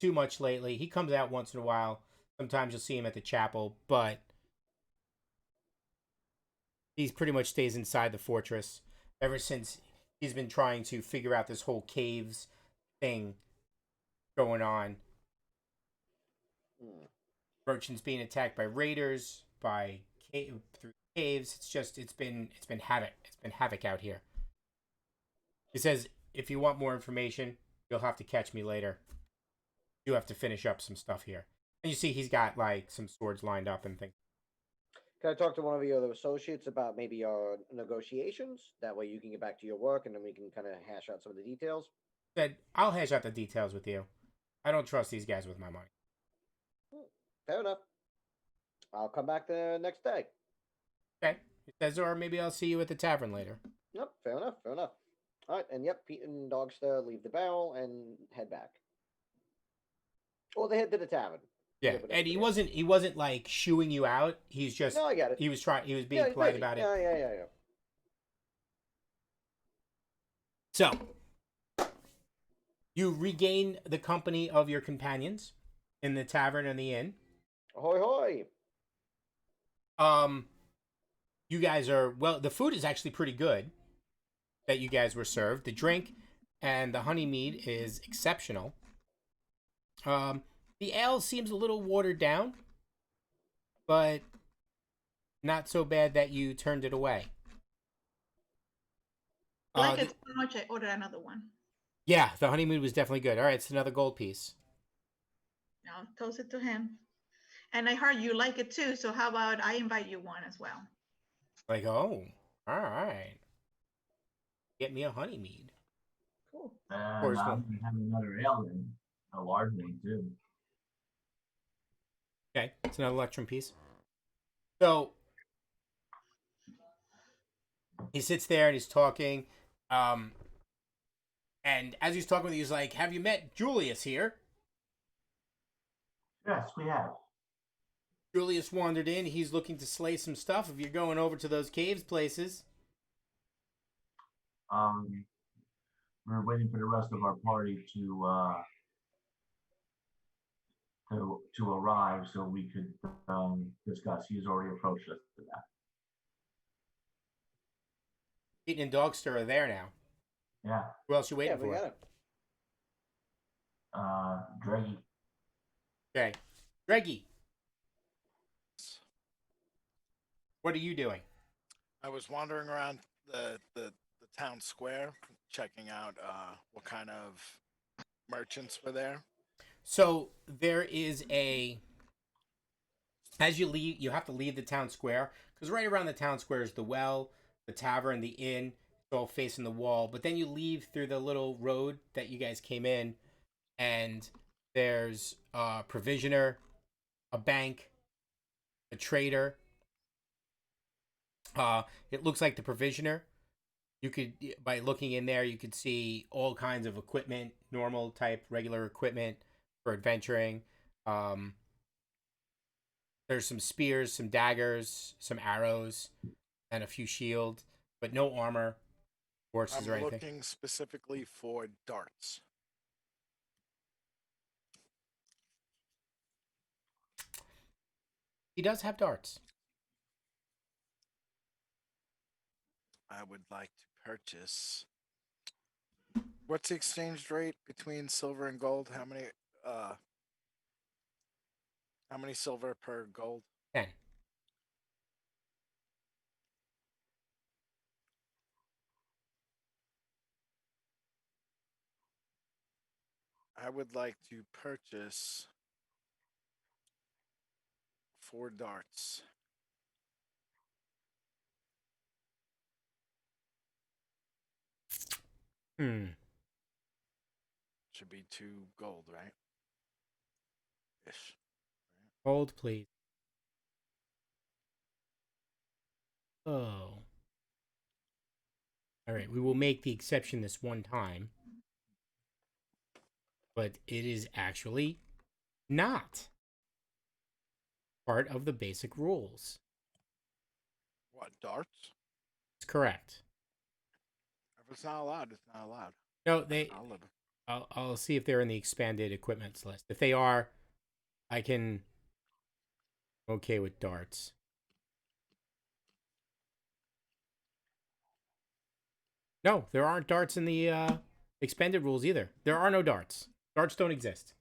too much lately. He comes out once in a while. Sometimes you'll see him at the chapel, but he pretty much stays inside the fortress ever since he's been trying to figure out this whole caves thing going on. Merchants being attacked by raiders, through caves. It's been havoc. It's been havoc out here. He says if you want more information, you'll have to catch me later. You have to finish up some stuff here. And you see he's got like some swords lined up and things. Can I talk to one of your other associates about maybe your negotiations? That way you can get back to your work and then we can kind of hash out some of the details. Said, I'll hash out the details with you. I don't trust these guys with my money. Fair enough. I'll come back the next day. Okay. He says, or maybe I'll see you at the tavern later. Yep, fair enough, fair enough. All right, and yep, Pete and Dogster leave the barrel and head back. Or they head to the tavern. Yeah, and he wasn't like shooing you out. He's just, no, I get it. He was being polite about it. Yeah. So, you regain the company of your companions in the tavern and the inn. Ahoy, hoy. You guys are, well, the food is actually pretty good that you guys were served. The drink and the honey mead is exceptional. The ale seems a little watered down, but not so bad that you turned it away. I like it so much, I ordered another one. Yeah, the honey mead was definitely good. All right, it's another gold piece. I'll toast it to him. And I heard you like it too, so how about I invite you one as well? Like, oh, all right. Get me a honey mead. Cool. And I'm going to have another ale then, a large one too. Okay, it's another electrum piece. So he sits there and he's talking. And as he's talking with you, he's like, have you met Julius here? Yes, we have. Julius wandered in. He's looking to slay some stuff if you're going over to those caves places. We're waiting for the rest of our party to to arrive so we could discuss. He's already approached us to that. Keaton and Dogster are there now. Yeah, Who else you Yeah, waiting we for? got it. Dreggy. Okay. Reggie, what are you doing? I was wandering around the town square, checking out what kind of merchants were there. So there is as you leave, you have to leave the town square because right around the town square is the well, the tavern, the inn. It's all facing the wall. But then you leave through the little road that you guys came in, and there's a provisioner, a bank, a trader. It looks like the provisioner. You could, by looking in there, you could see all kinds of equipment, normal type, regular equipment for adventuring. Um, there's some spears, some daggers, some arrows, and a few shields, but no armor, horses, I'm or anything. looking specifically for darts. He does have darts. I would like to purchase. What's the exchange rate between silver and gold? How many silver per gold? 10. I would like to purchase 4 darts. Should be 2 gold, right? Ish. Hold, please. Oh. All right, we will make the exception this one time. But it is actually not part of the basic rules. What, darts? It's correct. If it's not allowed, it's not allowed. No, they. I'll live. I'll see if they're in the expanded equipments list. If they are, I can. Okay with darts. No, there aren't darts in the expanded rules either. There are no darts. Darts don't exist.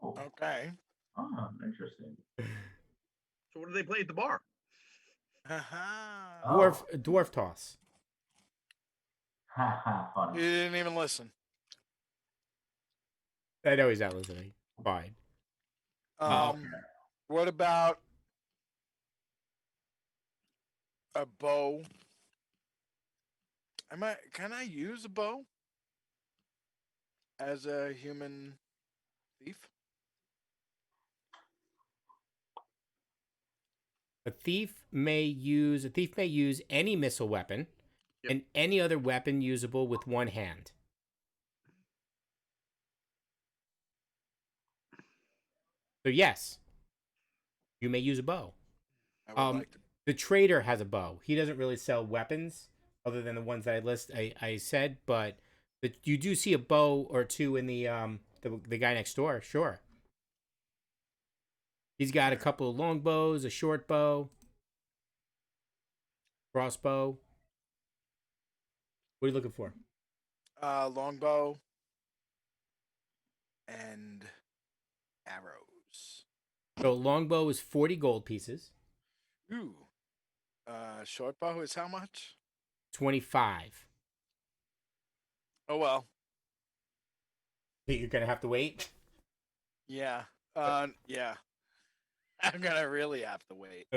Oh, Okay. Interesting. So what do they play at the bar? Haha. Dwarf toss. Ha You funny. didn't even listen. I know he's not listening. Fine. Um, what about a bow? Can I use a bow as a human thief? A thief may use any missile weapon Yep. and any other weapon usable with one hand. So yes, you may use a bow. I would like to. The trader has a bow. He doesn't really sell weapons other than the ones that I said, but you do see a bow or two in the guy next door. Sure. He's got a couple of long bows, a short bow, crossbow. What are you looking for? Longbow and arrows. So longbow is 40 gold pieces. Ooh. Short bow is how much? 25. Oh well. You're gonna have to wait. Yeah. Yeah. I'm gonna really have to wait.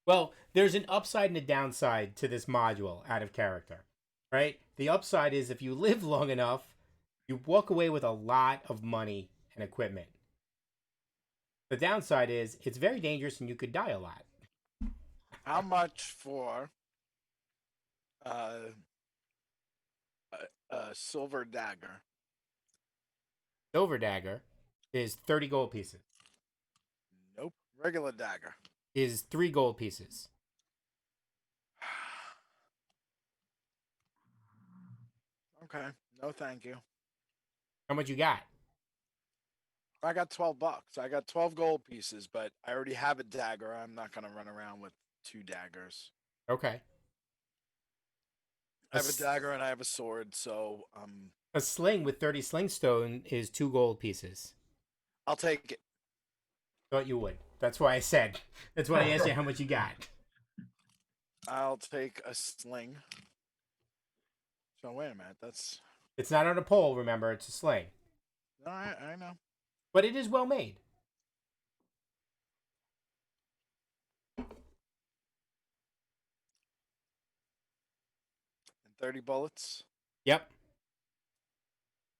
Well, there's an upside and a downside to this module out of character, right? The upside is if you live long enough, you walk away with a lot of money and equipment. The downside is it's very dangerous and you could die a lot. How much for a silver dagger? Silver dagger is 30 gold pieces. Nope. Regular dagger. Is 3 gold pieces. Okay. No, thank you. How much you got? I got $12. I got 12 gold pieces, but I already have a dagger. I'm not gonna run around with 2 daggers. Okay. I have a dagger and I have a sword, so A sling with 30 sling stone is 2 gold pieces. I'll take it. Thought you would. That's why I said. That's why I asked you how much you got. I'll take a sling. So wait a minute. That's It's not on a pole, remember. It's a sling. no, I know. But it is well made. And 30 bullets. Yep.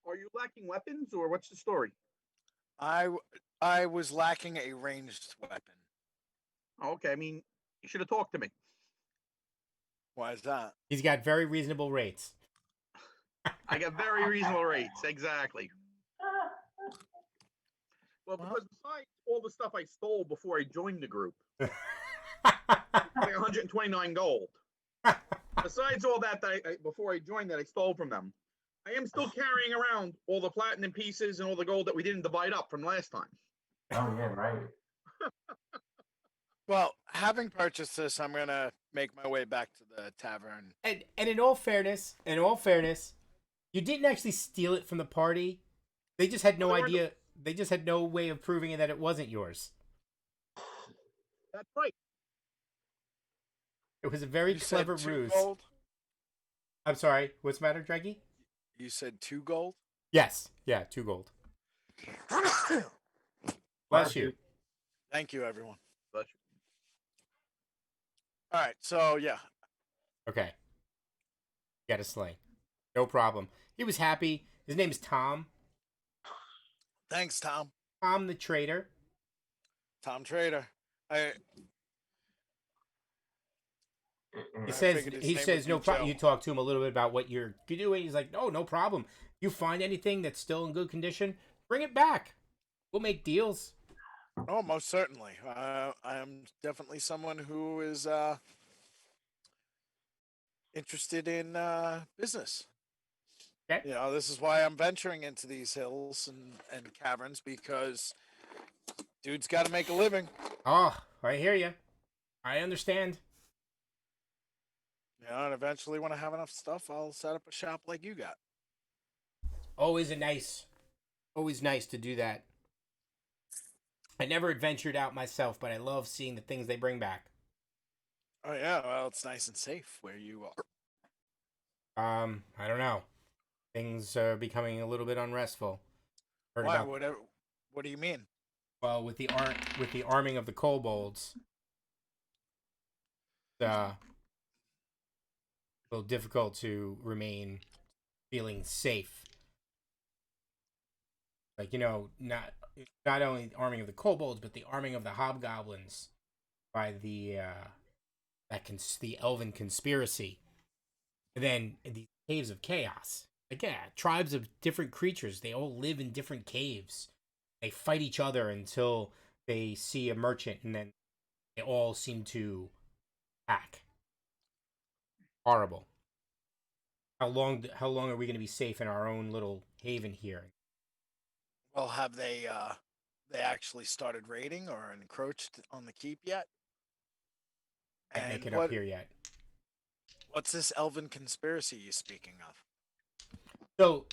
Are you lacking weapons, or what's the story? I was lacking a ranged weapon. Oh, okay, I mean, you should have talked to me. Why is that? He's got very reasonable rates. I got very reasonable rates, exactly. Well, because besides all the stuff I stole before I joined the group, like 129 gold. Besides all that, before I joined that I stole from them, I am still carrying around all the platinum pieces and all the gold that we didn't divide up from last time. Oh, yeah, right. Well, having purchased this, I'm gonna make my way back to the tavern. And in all fairness, you didn't actually steal it from the party. They just had no idea. They just had no way of proving it that it wasn't yours. That's right. It was a very You said clever 2 ruse. gold? I'm sorry. What's the matter, Draggy? You said 2 gold? Yes. Yeah, 2 gold. Bless you. Thank you, everyone. Bless you. All right, so yeah, Okay. Got a sling. No problem. He was happy. His name is Tom. thanks, Tom. Tom the trader. Tom Trader. I He I says figured his he name says would no be problem. Joe. You talk to him a little bit about what you're doing. He's like, no problem. You find anything that's still in good condition, bring it back. We'll make deals. Oh, most certainly. I am definitely someone who is interested in business. Okay. You know, this is why I'm venturing into these hills and caverns because dude's got to make a living. Oh, I hear you. I understand. You know, and eventually when I have enough stuff, I'll set up a shop like you got. Always nice to do that. I never adventured out myself, but I love seeing the things they bring back. Oh yeah, well, it's nice and safe where you are. I don't know. Things are becoming a little bit unrestful. Heard Why? about Whatever. What do you mean? well with the arming of the kobolds. A little difficult to remain feeling safe. Like, not only the arming of the kobolds, but the arming of the hobgoblins by the the elven conspiracy. And then in the caves of chaos, like, yeah, tribes of different creatures, they all live in different caves. They fight each other until they see a merchant, and then they all seem to attack. Horrible. How long are we going to be safe in our own little haven here? Well, have they actually started raiding or encroached on the keep yet? Can't make And it up here yet. what's this elven conspiracy you speaking of? So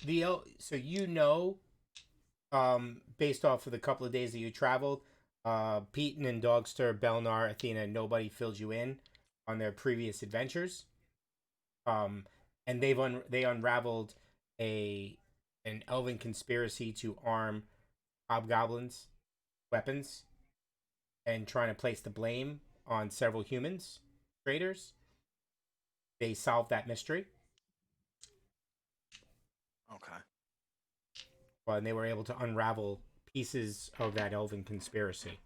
based off of the couple of days that you traveled, Peyton and Dogster, Belnar, Athena, nobody filled you in on their previous adventures. And they unraveled an elven conspiracy to arm hobgoblins weapons and trying to place the blame on several humans traders. They solved that mystery. Okay. Well, and they were able to unravel pieces of that elven conspiracy.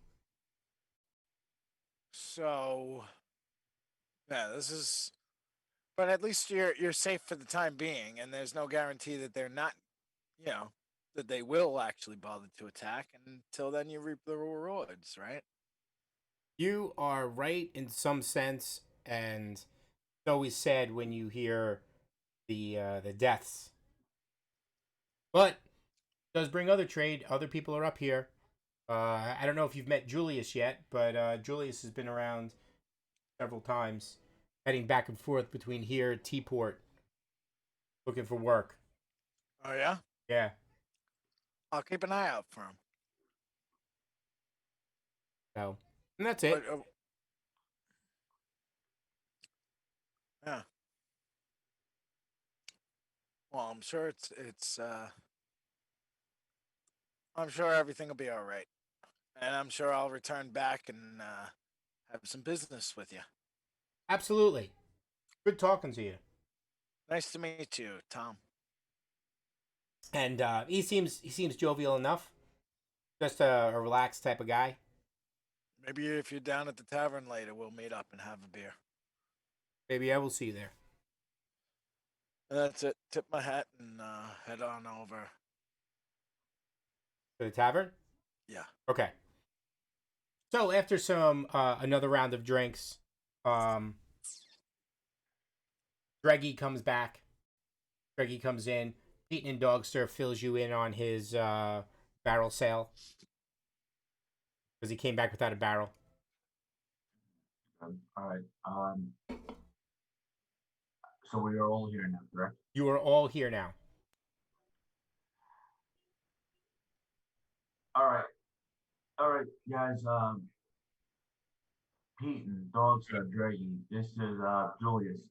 So, yeah, this is. But at least you're safe for the time being, and there's no guarantee that they're not, you know, that they will actually bother to attack. And until then, you reap the rewards, right? You are right in some sense, and it's always sad when you hear the deaths. But does bring other trade. Other people are up here. I don't know if you've met Julius yet, but Julius has been around several times, heading back and forth between here and T-Port, looking for work. Oh yeah, Yeah. I'll keep an eye out for him. So, and that's it. But, yeah. Well, I'm sure it's. I'm sure everything will be all right, and I'm sure I'll return back and have some business with you. Absolutely. Good talking to you. Nice to meet you, Tom. And he seems jovial enough. Just a relaxed type of guy. Maybe if you're down at the tavern later, we'll meet up and have a beer. Maybe I will see you there. And that's it. Tip my hat and head on over. To the tavern? Yeah. Okay. So after some another round of drinks, Greggy comes back. Greggy comes in. Peyton and Dogster fills you in on his barrel sale. Because he came back without a barrel. All right. So we are all here now, correct? You are all here now. All right, guys. Pete and Dogster, Draggy. This is Julius.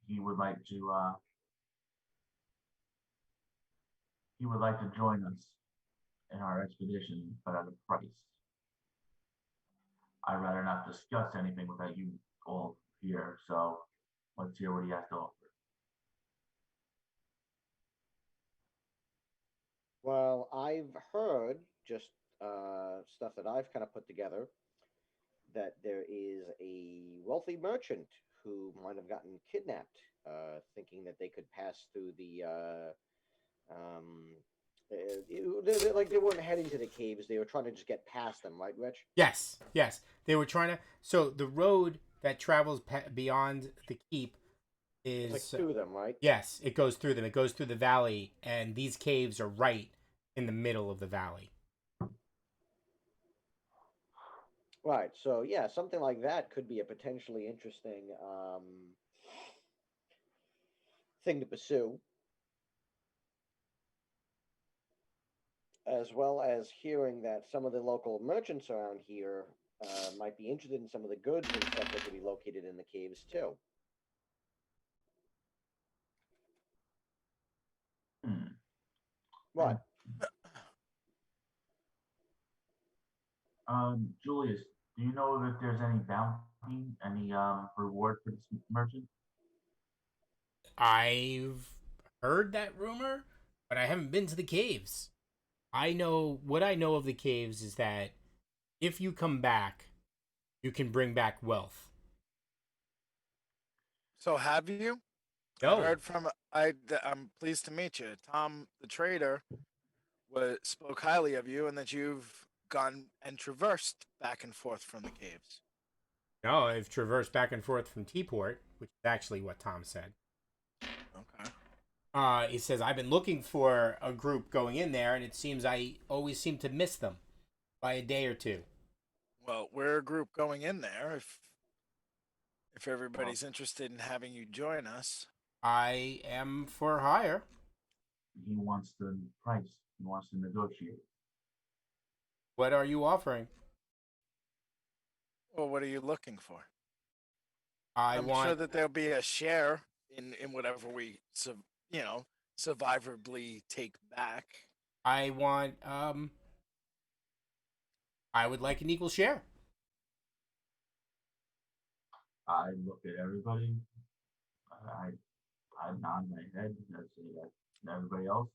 He would like to join us in our expedition, but at a price. I'd rather not discuss anything without you all here. So let's hear what he has to offer. Well, I've heard just stuff that I've kind of put together that there is a wealthy merchant who might have gotten kidnapped, thinking that they could pass through the. Like they weren't heading to the caves; they were trying to just get past them, right, Rich? Yes, yes. They were trying to. So the road that travels beyond the keep is It's like through them, right? Yes, it goes through them. It goes through the valley, and these caves are right in the middle of the valley. Right. So yeah, something like that could be a potentially interesting thing to pursue, as well as hearing that some of the local merchants around here might be interested in some of the goods and stuff that could be located in the caves too. Hmm. What? Julius, do you know if there's any bounty, any reward for this merchant? I've heard that rumor, but I haven't been to the caves. I know what I know of the caves is that if you come back, you can bring back wealth. So have you? No, I heard from I'm pleased to meet you, Tom the trader. Spoke highly of you and that you've gone and traversed back and forth from the caves. no, I've traversed back and forth from Teaport, which is actually what Tom said. Okay. He says I've been looking for a group going in there, and it seems I always seem to miss them by a day or two. Well, we're a group going in there. If everybody's interested in having you join us, I am for hire. He wants the price. He wants to negotiate. What are you offering? well, what are you looking for? I I'm want. sure that there'll be a share in whatever we survivably take back. I want. I would like an equal share. I look at everybody. I nod my head. I say that. And everybody else.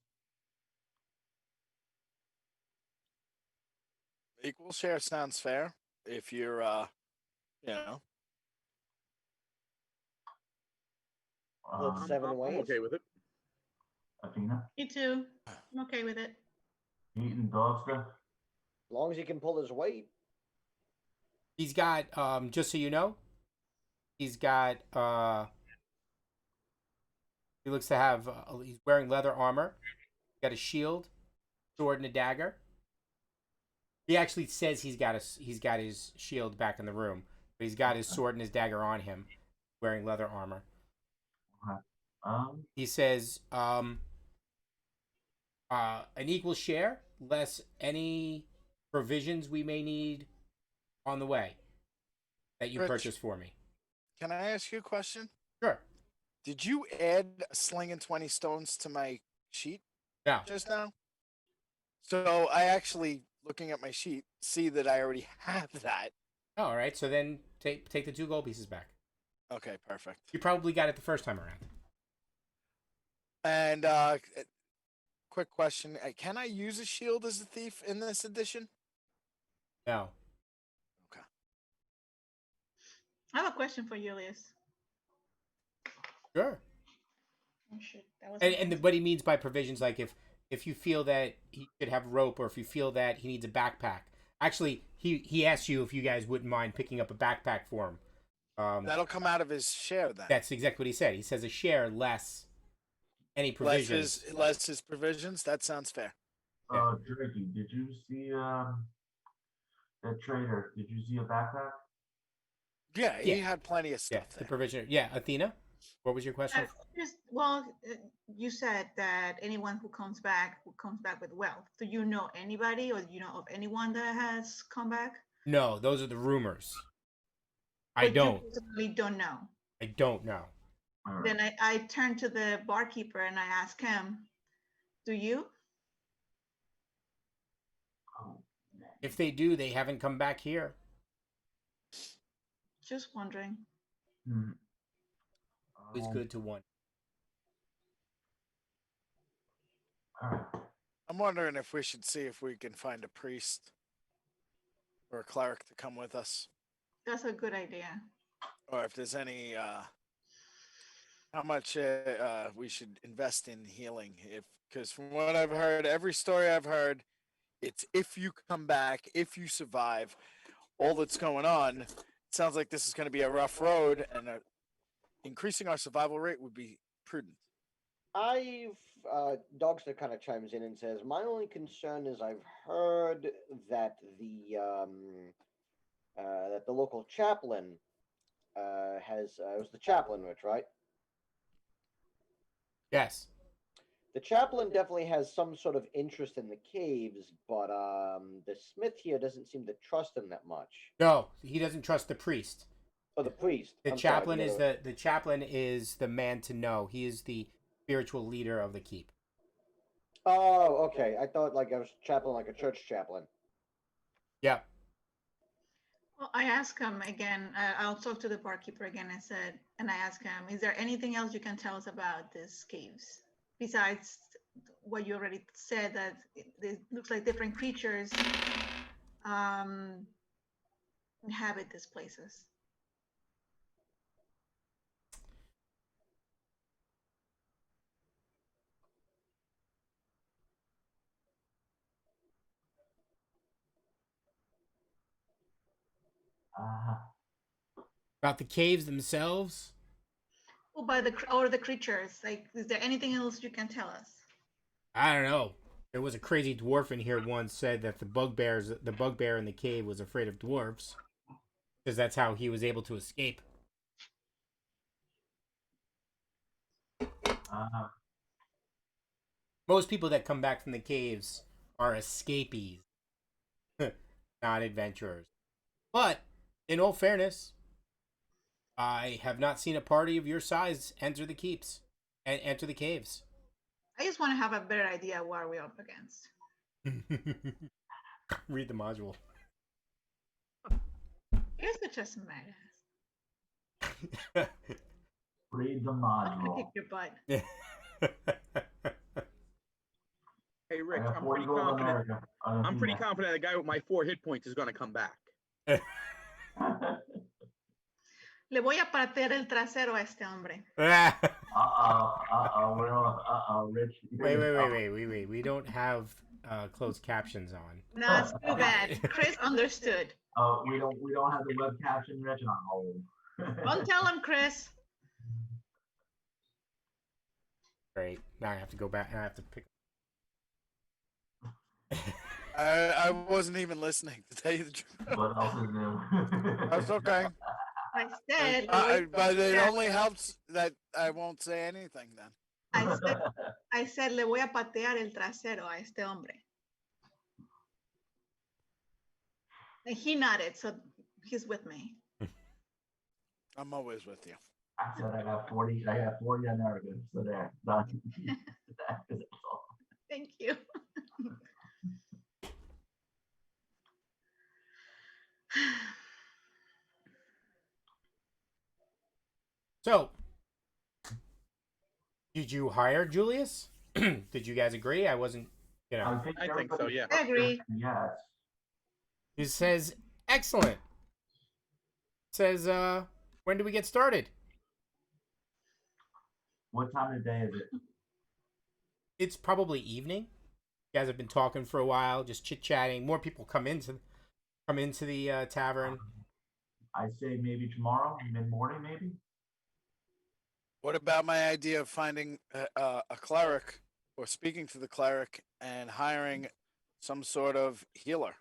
Equal share sounds fair. If you're, you know, That's 7 I'm ways. okay with it. Athena, Me too. I'm okay with it. Pete, and Dogster. As long as he can pull his weight. He's got. Just so you know, he's got. He looks to have. He's wearing leather armor. He's got a shield. sword and a dagger. He actually says he's got his shield back in the room, but he's got his sword and his dagger on him, wearing leather armor. Okay. He says, an equal share, less any provisions we may need on the way that you Rich. purchase for me. Can I ask you a question? Sure. Did you add a sling and 20 stones to my sheet Now, just now? So I actually, looking at my sheet, see that I already have that. all right. So then take the 2 gold pieces back. Okay, perfect. You probably got it the first time around. And quick question: can I use a shield as a thief in this edition? No. Okay. I have a question for Julius. Sure. Oh shit, that was And what he means by provisions, like if you feel that he should have rope, or if you feel that he needs a backpack. Actually, he asked you if you guys wouldn't mind picking up a backpack for him. That'll come out of his share then. That's exactly what he said. He says a share less any provisions. Less his provisions. That sounds fair. Drakey, did you see that trader? Did you see a backpack? Yeah, he Yeah. had plenty of Yeah, stuff the there. provision. Yeah, Athena, what was your question? You said that anyone who comes back with wealth. Do you know anybody, or do you know of anyone that has come back? No, those are the rumors. I But don't. You personally don't know. I don't know. All right. Then I turned to the barkeeper and I asked him, "Do you?" Oh, man. If they do, they haven't come back here. Just wondering. Hmm. It's good to one. All right. I'm wondering if we should see if we can find a priest or a cleric to come with us, That's a good idea. or if there's any how much we should invest in healing. Because from what I've heard, every story I've heard, it's if you come back, if you survive, all that's going on. It sounds like this is going to be a rough road, and increasing our survival rate would be prudent. Dogster kind of chimes in and says, "My only concern is I've heard that the local chaplain has it was the chaplain, Rich, right? Yes. The chaplain definitely has some sort of interest in the caves, but the smith here doesn't seem to trust him that much. No, he doesn't trust the priest. Oh, the priest. The I'm chaplain sorry, is the chaplain is the man to know. He is the spiritual leader of the keep. Oh, okay. I thought like I was chaplain, like a church chaplain. Yep. Well, I asked him again. I'll talk to the barkeeper again. I asked him, "Is there anything else you can tell us about these caves besides what you already said, that it looks like different creatures inhabit these places?" About the caves themselves. Well, the creatures. Like, is there anything else you can tell us? I don't know. There was a crazy dwarf in here once said that the bugbear in the cave was afraid of dwarves because that's how he was able to escape. Most people that come back from the caves are escapees, not adventurers. But in all fairness, I have not seen a party of your size enter the keeps and enter the caves. I just want to have a better idea what we're up against. Read the module. You're such a smartass. Read the I'm gonna module. kick your butt. Hey, I Rich, got I'm 40 pretty gold in confident. America. I'm pretty confident the guy with my 4 hit points is going to come back. Le voy a patear el trasero a este hombre. Rich. Wait. We don't have closed captions on. No, it's too bad. Chris understood. We don't have the web caption, Rich. Oh. Don't tell him, Chris. Great. Now I have to go back and I have to pick. I wasn't even listening, to tell you the truth. What else is new? That's okay. I said, le voy a But it patear. only helps that I won't say anything then. I said, le voy a patear el trasero a este hombre. And he nodded, so he's with me. I'm always with you. I said I got 40 Americans, so there, done. That's all. Thank you. So, did you hire Julius? Did you guys agree? I wasn't, you know. I think so, yeah. I agree. Yes. He says, excellent. Says, when do we get started? What time of day is it? It's probably evening. You guys have been talking for a while, just chit chatting. More people come into the tavern. I say maybe tomorrow, mid morning, maybe. What about my idea of finding a cleric or speaking to the cleric and hiring some sort of healer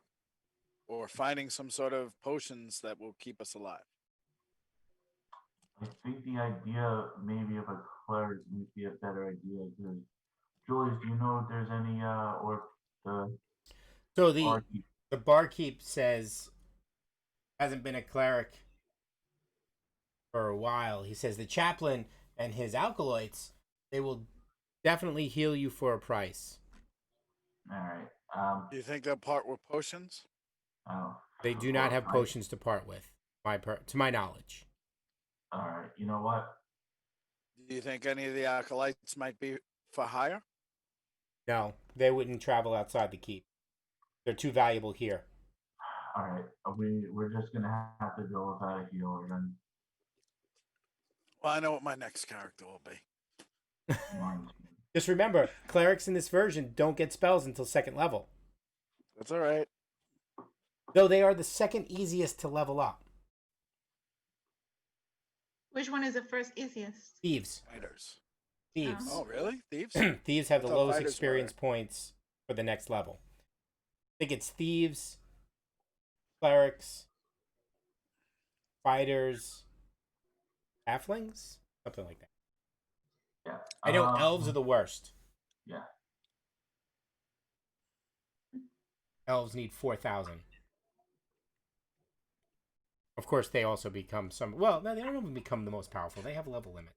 or finding some sort of potions that will keep us alive? I think the idea maybe of a cleric might be a better idea. Because Julius, do you know if there's any or the So barkeep? the barkeep says hasn't been a cleric for a while. He says the chaplain and his alkaloids, they will definitely heal you for a price. All right. Do you think they'll part with potions? Oh, They do not have potions to part with, to my knowledge. All right. You know what? Do you think any of the acolytes might be for hire? No, they wouldn't travel outside the keep. They're too valuable here. All right. We're just gonna have to go without a healer then. Well, I know what my next character will be. Just remember, clerics in this version don't get spells until second level. That's all right. Though they are the second easiest to level up. Which one is the first easiest? Thieves. Fighters. Thieves. Oh, really? Thieves? Thieves have I the thought lowest fighters experience points for the next level. I think it's thieves, clerics, fighters, halflings, something like that. Yeah. I know elves are the worst. Yeah. Elves need 4,000. Of course, they also become some. Well, no, they don't even become the most powerful. They have a level limit.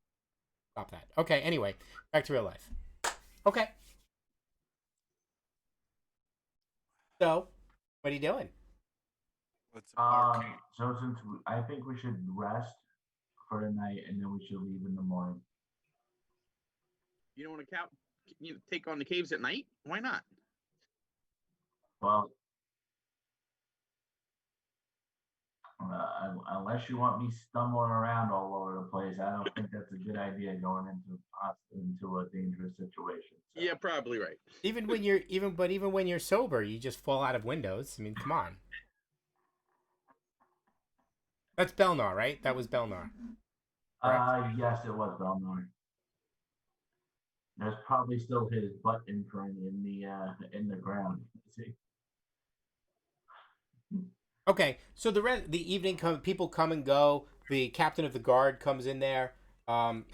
Stop that. Okay. Anyway, back to real life. Okay. So, what are you doing? Let's embark. So I think we should rest for the night and then we should leave in the morning. You don't want to take on the caves at night? Why not? Well, unless you want me stumbling around all over the place, I don't think that's a good idea going into a dangerous situation. So. Yeah, probably right. Even when you're sober, you just fall out of windows. I mean, come on. That's Belnar, right? That was Belnar. Yes, it was Belmar. There's probably still his butt imprint in the ground. See? Okay, so the evening people come and go. The captain of the guard comes in there.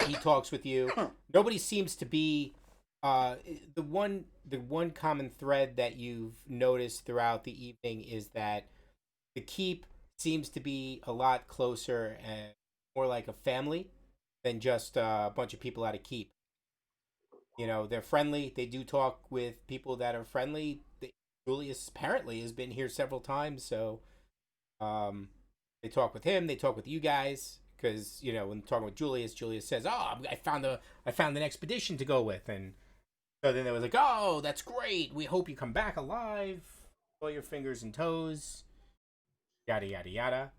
He talks with you. Nobody seems to be the one common thread that you've noticed throughout the evening is that the keep seems to be a lot closer and more like a family than just a bunch of people at a keep. You know, they're friendly. They do talk with people that are friendly. Julius apparently has been here several times, so they talk with him. They talk with you guys because you know when talking with Julius, Julius says, "Oh, I found an expedition to go with," and so then they was like, "Oh, that's great. We hope you come back alive. All your fingers and toes." Yada yada yada.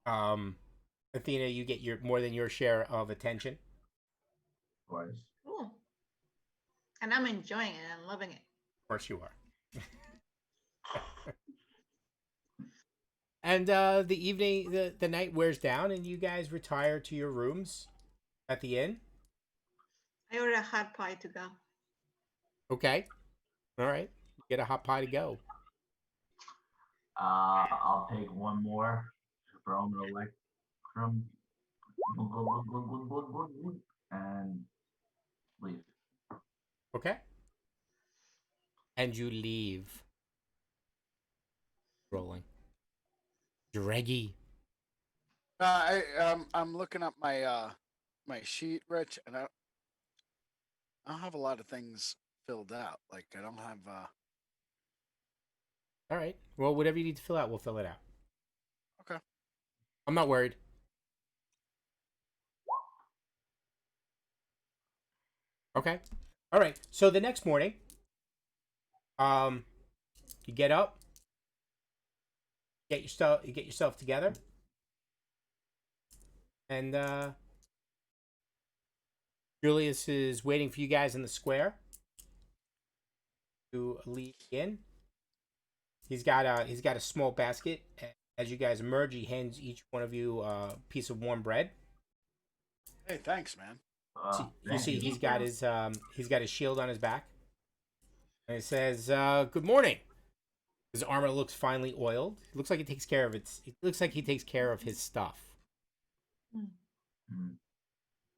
Athena, you get your more than your share of attention. Of course. Cool. And I'm enjoying it. I'm loving it. Of course you are. And the evening, the night wears down, and you guys retire to your rooms at the inn. I ordered a hot pie to go. Okay. All right. Get a hot pie to go. I'll take one more from an electrum and leave. Okay. And you leave. Rolling. Dreggy. I'm looking up my my sheet, Rich, and I don't have a lot of things filled out. Like I don't have All right. Well, whatever you need to fill out, we'll fill it out. okay. I'm not worried. Okay. All right. So the next morning, you get up, you get yourself together, and Julius is waiting for you guys in the square to lead in. He's got a small basket. As you guys emerge, he hands each one of you a piece of warm bread. Hey, thanks, man. You see, Thank he's got his shield on his back, and it says, "Good morning." His armor looks finely oiled. It looks like he takes care of it. It looks like he takes care of his stuff.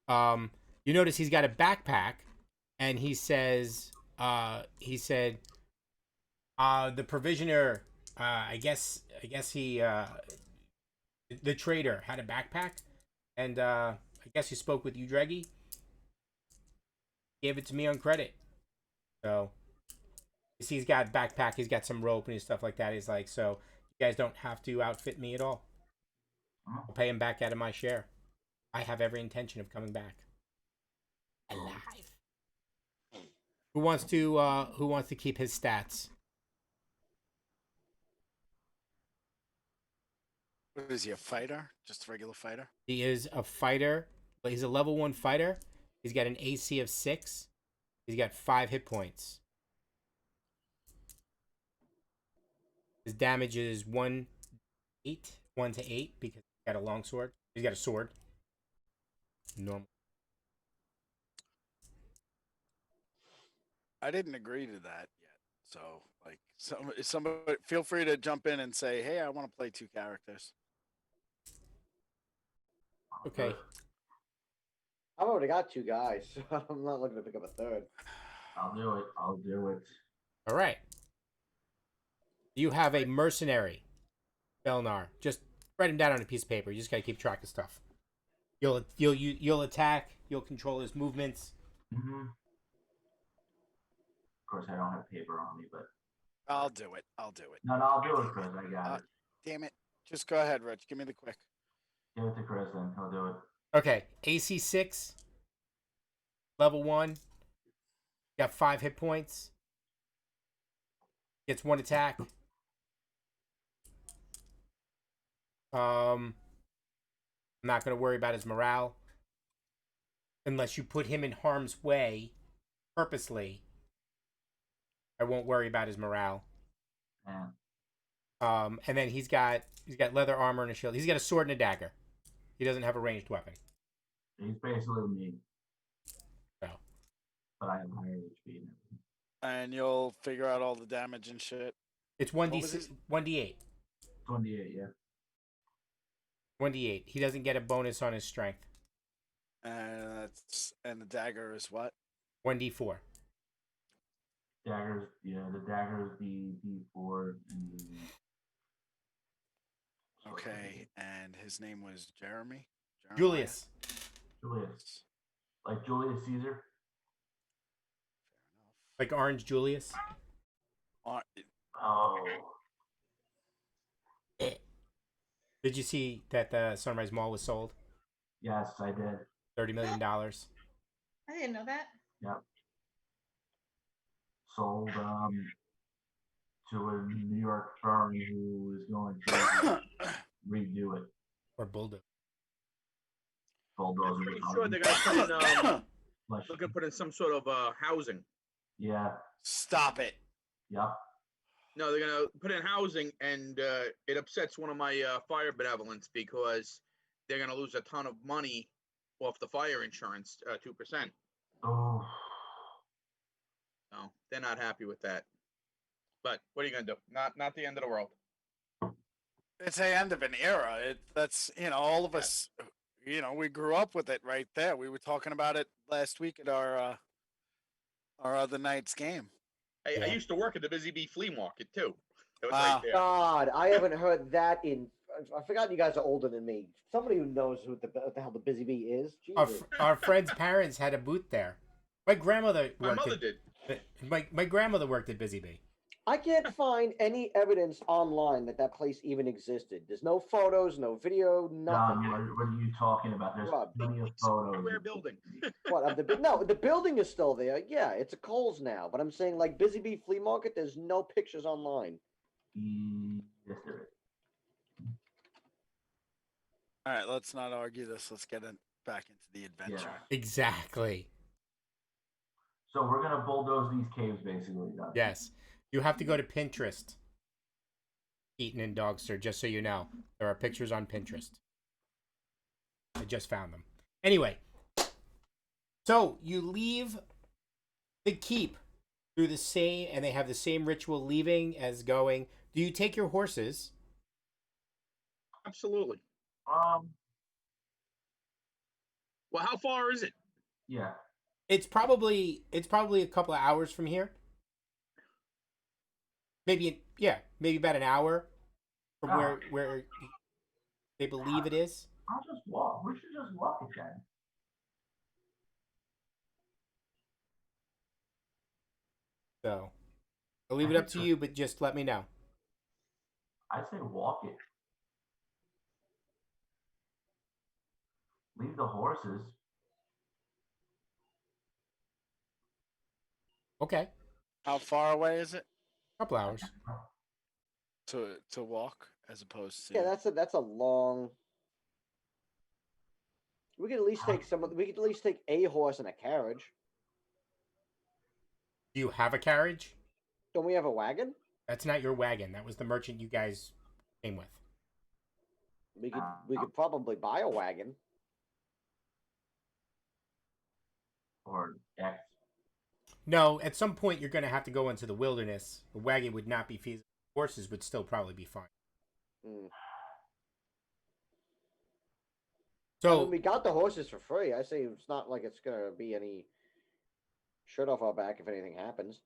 Mm. You notice he's got a backpack, and he says, he said, the provisioner, I guess he, the trader had a backpack, and I guess he spoke with you, Dreggy. Gave it to me on credit. So, you see, he's got a backpack, he's got some rope and stuff like that. He's like, so you guys don't have to outfit me at all. I'll pay him back out of my share. I have every intention of coming back alive. Who wants to keep his stats? What is he, a fighter? Just a regular fighter? He is a fighter, but he's a level 1 fighter. He's got an AC of 6. He's got 5 hit points. His damage is 1 to 8 because he's got a long sword. He's got a sword. Normal. I didn't agree to that yet. So, like, somebody feel free to jump in and say, "Hey, I want to play 2 characters." Okay. I've already got 2 guys, so I'm not looking to pick up a third. I'll do it. I'll do it. All right. You have a mercenary, Belnar. Just write him down on a piece of paper. You just gotta keep track of stuff. You'll attack. You'll control his movements. Of course, I don't have paper on me, but I'll do it. I'll do it. no, I'll do it, Chris. I got it. Damn it. Just go ahead, Rich. Give me the quick. Give it to Chris, and he'll do it. Okay. AC 6. Level 1. Got 5 hit points. Gets 1 attack. I'm not gonna worry about his morale unless you put him in harm's way purposely. I won't worry about his morale. And And then he's got leather armor and a shield. He's got a sword and a dagger. He doesn't have a ranged weapon. he's basically me, So but I have higher HP and everything. And you'll figure out all the damage and shit. it's was 1d6, his- 1d8, 28, yeah. 1d8. He doesn't get a bonus on his strength. And the dagger is what? 1d4. Daggers, yeah, the daggers, the D4, and the. Okay, and his name was Jeremy? Jeremiah? Julius. Julius. Like Julius Caesar? Fair enough. Like Orange Julius. Oh. Did you see that the Sunrise Mall was sold? Yes, I did. $30 million. I didn't know that. Yep. Sold to a New York firm who is going to redo it. Or Bulldozer. Bulldozer. Pretty sure they're gonna put in, Bless you. looking to put in some sort of housing. Yeah. Stop it. Yep. No, they're gonna put in housing, and it upsets one of my fire benevolents because they're gonna lose a ton of money off the fire insurance, 2%. Oh. No, they're not happy with that. But what are you gonna do? Not the end of the world. It's the end of an era. That's all of us. We grew up with it right there. We were talking about it last week at our other night's game. Hey, I Yeah. used to work at the Busy Bee Flea Market too. It was Wow. right there. God, I haven't heard that in. I forgot you guys are older than me. Somebody who knows what the hell the Busy Bee is. Jesus. Our friend's parents had a booth there. My grandmother My worked mother did. My grandmother worked at Busy Bee. I can't find any evidence online that place even existed. There's no photos, no video, nothing. John, what are you talking about? There's Rob, plenty of Big photos. square building. What of the no? The building is still there. Yeah, it's a Kohl's now. But I'm saying like Busy Bee Flea Market. There's no pictures online. Yes, there is. All right, let's not argue this. Let's get back into the adventure. Yeah. Exactly. So we're gonna bulldoze these caves, basically. Done. Yes. You have to go to Pinterest, Eaton and Dogster, just so you know. There are pictures on Pinterest. I just found them. Anyway, so you leave the keep through the same, and they have the same ritual leaving as going. Do you take your horses? Absolutely. Um. Well, how far is it? Yeah. It's probably a couple of hours from here. Maybe about an hour from where they believe it is. I'll just walk. We should just walk it then. So I'll leave it up to you, but just let me know. I say walk it. Leave the horses. Okay, How far away is it couple hours. to walk as opposed to? Yeah, that's a long. We could at least take We could at least take a horse and a carriage. Do you have a carriage? Don't we have a wagon? That's not your wagon. That was the merchant you guys came with. We could probably buy a wagon. Or X. No, at some point you're going to have to go into the wilderness. A wagon would not be feasible. Horses would still probably be fine. Mm. So we got the horses for free. I say it's not like it's gonna be any shirt off our back if anything happens.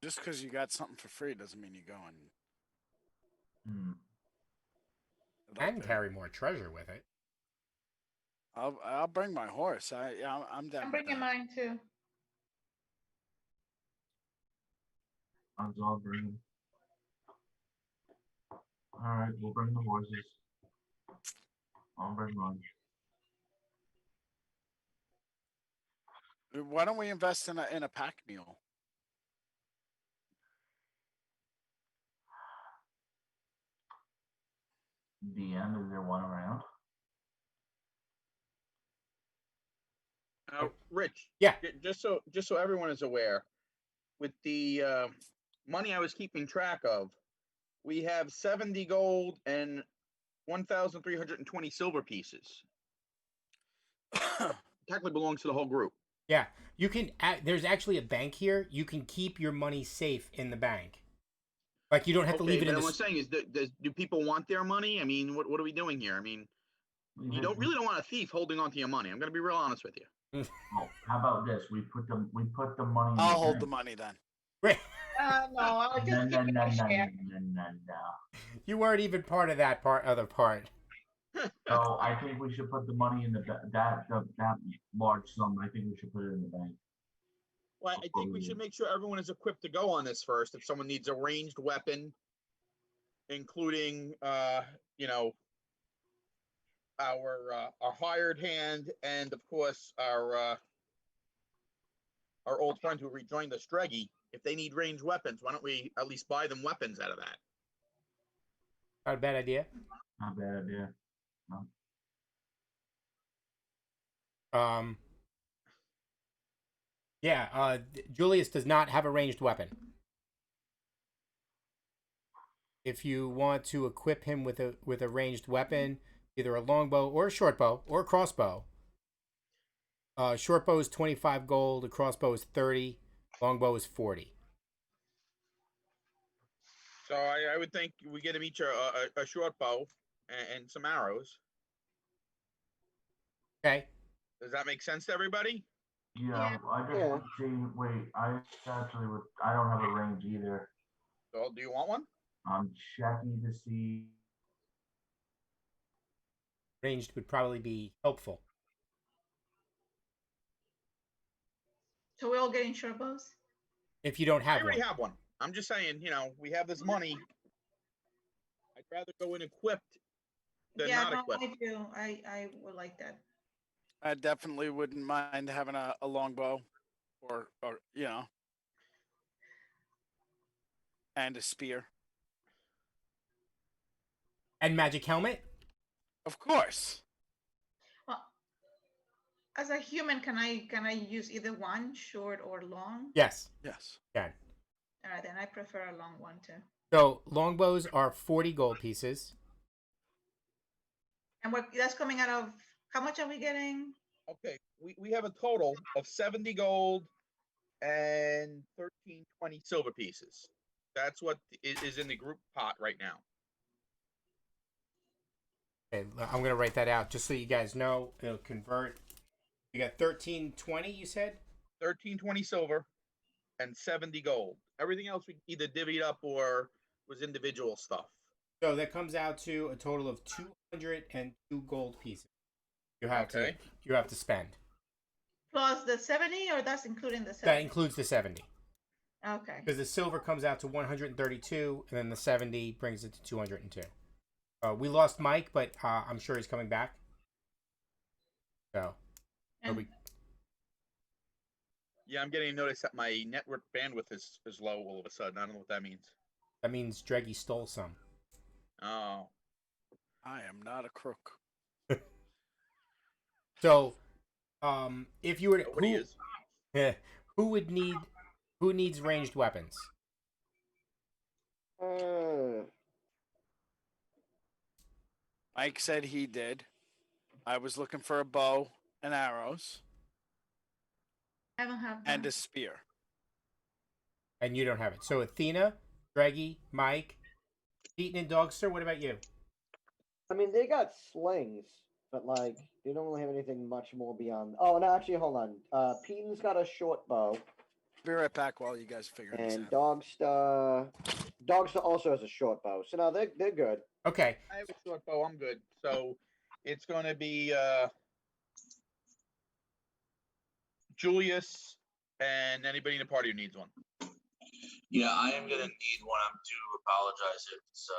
Just because you got something for free doesn't mean you're going. and carry more treasure with it. I'll bring my horse. I'm down. I'm with bringing that. mine too. I'll bring. All right, we'll bring the horses. I'll bring mine. Why don't we invest in a pack mule? DM, is there one around? Rich. Yeah. Just so everyone is aware, with the money I was keeping track of, we have 70 gold and 1,320 silver pieces. Technically belongs to the whole group. Yeah, you can. There's actually a bank here. You can keep your money safe in the bank. Like you don't have to leave it in the. the. What I'm saying is, do people want their money? I mean, what are we doing here? I mean, you don't want a thief holding on to your money. I'm going to be real honest with you. Oh, how about this? We put the money. I'll hold the money then. Right. No, I'll just keep it a share. No. You weren't even part of that other part. So I think we should put the money in that large sum. I think we should put it in the bank. Well, I think we should make sure everyone is equipped to go on this first. If someone needs a ranged weapon, including our hired hand, and of course our old friend who rejoined us, Streggy, if they need ranged weapons, why don't we at least buy them weapons out of that? Not a bad idea. Not a bad idea. No. Yeah, Julius does not have a ranged weapon. If you want to equip him with a ranged weapon, either a longbow or a shortbow or a crossbow. Shortbow is 25 gold, a crossbow is 30. Longbow is 40. So I would think we get them each a short bow and some arrows. Okay. Does that make sense to everybody? Yeah, I just Yeah. would see, wait, I actually would, I don't have a range either. So do you want one? I'm checking to see. Ranged would probably be helpful. So we're all getting short bows? If you don't I have already one. have one. I'm just saying, we have this money. I'd rather go in equipped than Yeah, not no, equipped. I do. I would like that. I definitely wouldn't mind having a longbow, or and a spear. And magic helmet? Of course. Well, as a human, can I use either one, short or long? Yes. Yes. Can. All right, then I prefer a long one too. So longbows are 40 gold pieces. And what that's coming out of, how much are we getting? Okay, we have a total of 70 gold and 1320 silver pieces. That's what is in the group pot right now. Okay, I'm going to write that out just so you guys know. It'll convert. You got 1320, you said? 1320 silver and 70 gold. Everything else we either divvied up or was individual stuff. So that comes out to a total of 202 gold pieces. You have Okay. to spend. Plus the 70, or that's including the 70? That includes the 70. Okay. Because the silver comes out to 132, and then the 70 brings it to 202. We lost Mike, but I'm sure he's coming back. So, And Yeah, I'm getting a notice that my network bandwidth is low all of a sudden. I don't know what that means. that means Dreggy stole some. Oh. I am not a crook. So, if you were to, Nobody is. who needs ranged weapons? Mike said he did. I was looking for a bow and arrows I don't have and that. a spear. And you don't have it. So Athena, Dreggy, Mike, Eaton, and Dogster. What about you? I mean, they got slings, but like they don't really have anything much more beyond. Oh, no, actually, hold on. Peaton's got a short bow, Be right back while you guys figure this and out. Dogster also has a short bow. So now they're good. Okay. I have a short bow. I'm good. So it's going to be Julius and anybody in the party who needs one. Yeah, I am gonna need one. I'm due apologize if it's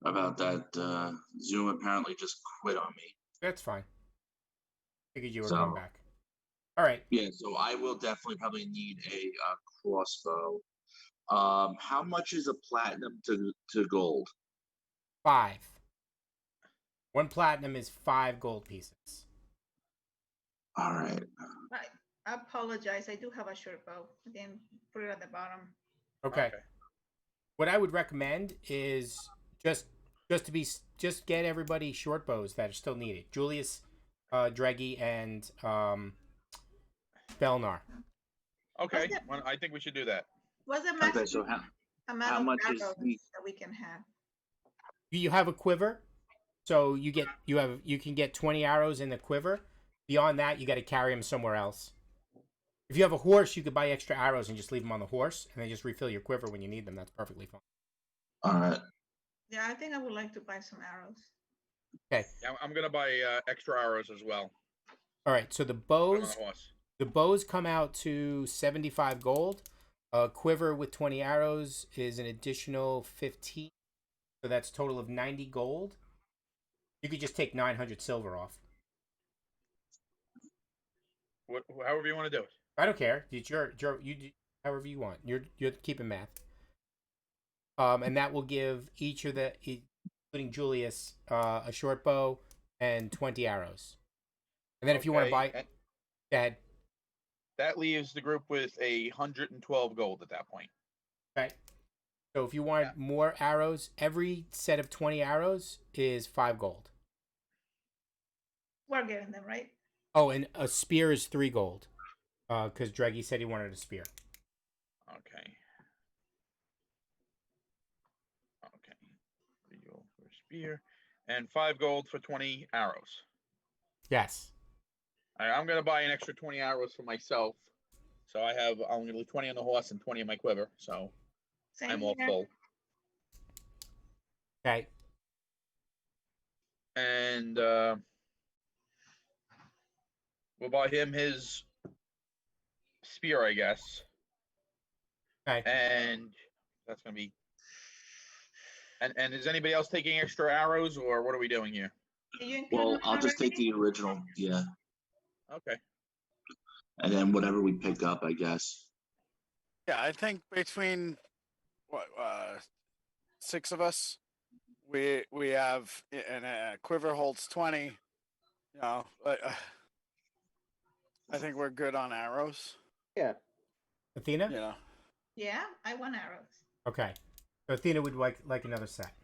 about that. Zoom apparently just quit on me. That's fine. Figured you were So- coming back. All right. Yeah, so I will definitely probably need a crossbow. How much is a platinum to gold? 5. 1 platinum is 5 gold pieces. All right. I apologize. I do have a short bow. I didn't put it at the bottom. Okay. What I would recommend is just get everybody short bows that are still needed. Julius, Dreggy, and Belnar. Okay. What's Well, I think we should do that. What's the Okay, maximum so amount how of much is arrows the- that we can have? You have a quiver, so you can get 20 arrows in the quiver. Beyond that, you got to carry them somewhere else. If you have a horse, you could buy extra arrows and just leave them on the horse, and then just refill your quiver when you need them. That's perfectly fine. All right. Yeah, I think I would like to buy some arrows. Okay. Yeah, I'm going to buy extra arrows as well. All right. So the Put 'em on bows, the horse. come out to 75 gold. A quiver with 20 arrows is an additional 15. So that's a total of 90 gold. You could just take 900 silver off. However you want to do it. I don't care. It's your you do however you want. You're keeping math. And that will give each of the, including Julius, a short bow and 20 arrows. And then if you want to buy, Okay, and go ahead. that leaves the group with 112 gold at that point. Okay. So if you want more arrows, every set of 20 arrows is 5 gold. We're getting them, right? Oh, and a spear is 3 gold. Because Dreggy said he wanted a spear. Okay. Okay. 3 gold for a spear. And 5 gold for 20 arrows. Yes. All right, I'm gonna buy an extra 20 arrows for myself. So I'm gonna leave 20 on the horse and 20 in my quiver. So Same I'm all here. full. Okay. And we'll buy him his spear, I guess. Okay. And that's gonna be. And is anybody else taking extra arrows, or what are we doing here? Did you include Well, mine I'll just take already? the original, yeah, Okay. and then whatever we pick up, I guess. Yeah, I think between what 6 of us, we have and a quiver holds 20. You know, but I think we're good on arrows. Yeah. Athena? You know, Yeah, I want arrows. Okay. So Athena would like another set.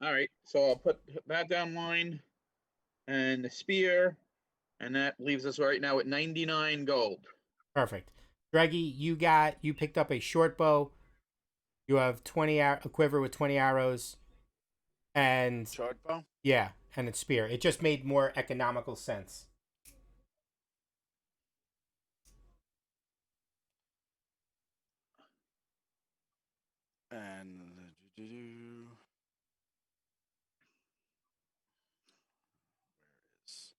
All right. So I'll put that down line, and the spear, and that leaves us right now at 99 gold. Perfect. Dreggy, you picked up a short bow. You have a quiver with 20 arrows, and short bow. yeah, and a spear. It just made more economical sense. And where is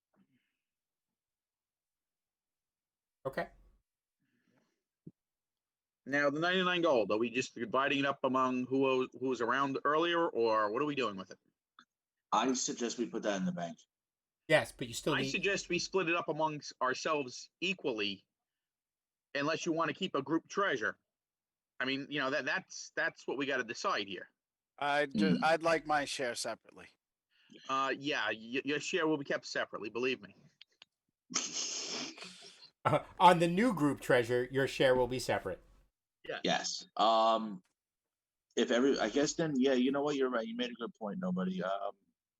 Okay. Now the 99 gold. Are we just dividing it up among who was around earlier, or what are we doing with it? I suggest we put that in the bank. Yes, but you still I need. suggest we split it up amongst ourselves equally, unless you want to keep a group treasure. I mean, that's what we got to decide here. I'd like my share separately. Yeah, your share will be kept separately. Believe me. On the new group treasure, your share will be separate. Yeah. Yes. I guess then, yeah, you know what? You're right. You made a good point. Nobody.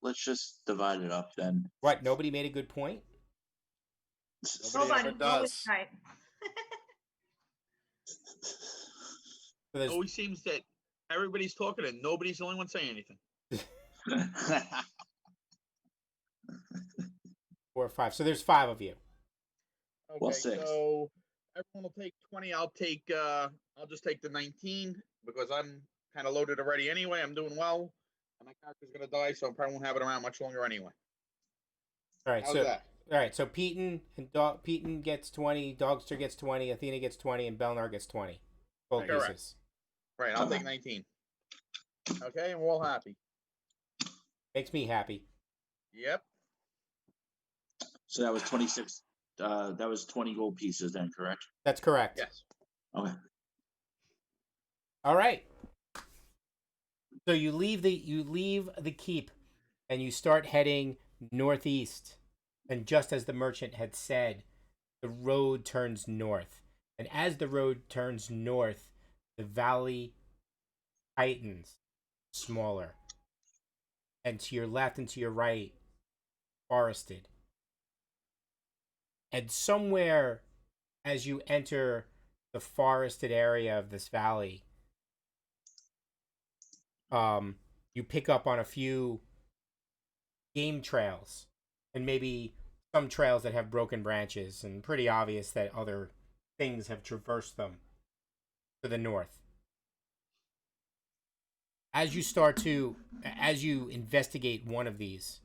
Let's just divide it up then. What? Nobody made a good point? Nobody ever Nobody, always does. right. So It there's always seems that everybody's talking and nobody's the only one saying anything. 4 or 5. So there's 5 of you. Okay, Well, 6. so everyone will take 20. I'll just take the 19 because I'm kind of loaded already anyway. I'm doing well. And my character's gonna die, so I probably won't have it around much longer anyway. All right. How's So that? all right. So Peyton gets 20. Dogster gets 20. Athena gets 20, and Belnar gets 20. Gold Correct. pieces. Right, I'll take 19. Okay, and we're all happy. Makes me happy. Yep. So that was 26. That was 20 gold pieces then, correct? That's correct. Yes. Okay. All right. So you leave the keep, and you start heading northeast. And just as the merchant had said, the road turns north. And as the road turns north, the valley heightens, smaller. And to your left and to your right, forested. And somewhere as you enter the forested area of this valley, you pick up on a few game trails and maybe some trails that have broken branches, and pretty obvious that other things have traversed them to the north. As you investigate one of these,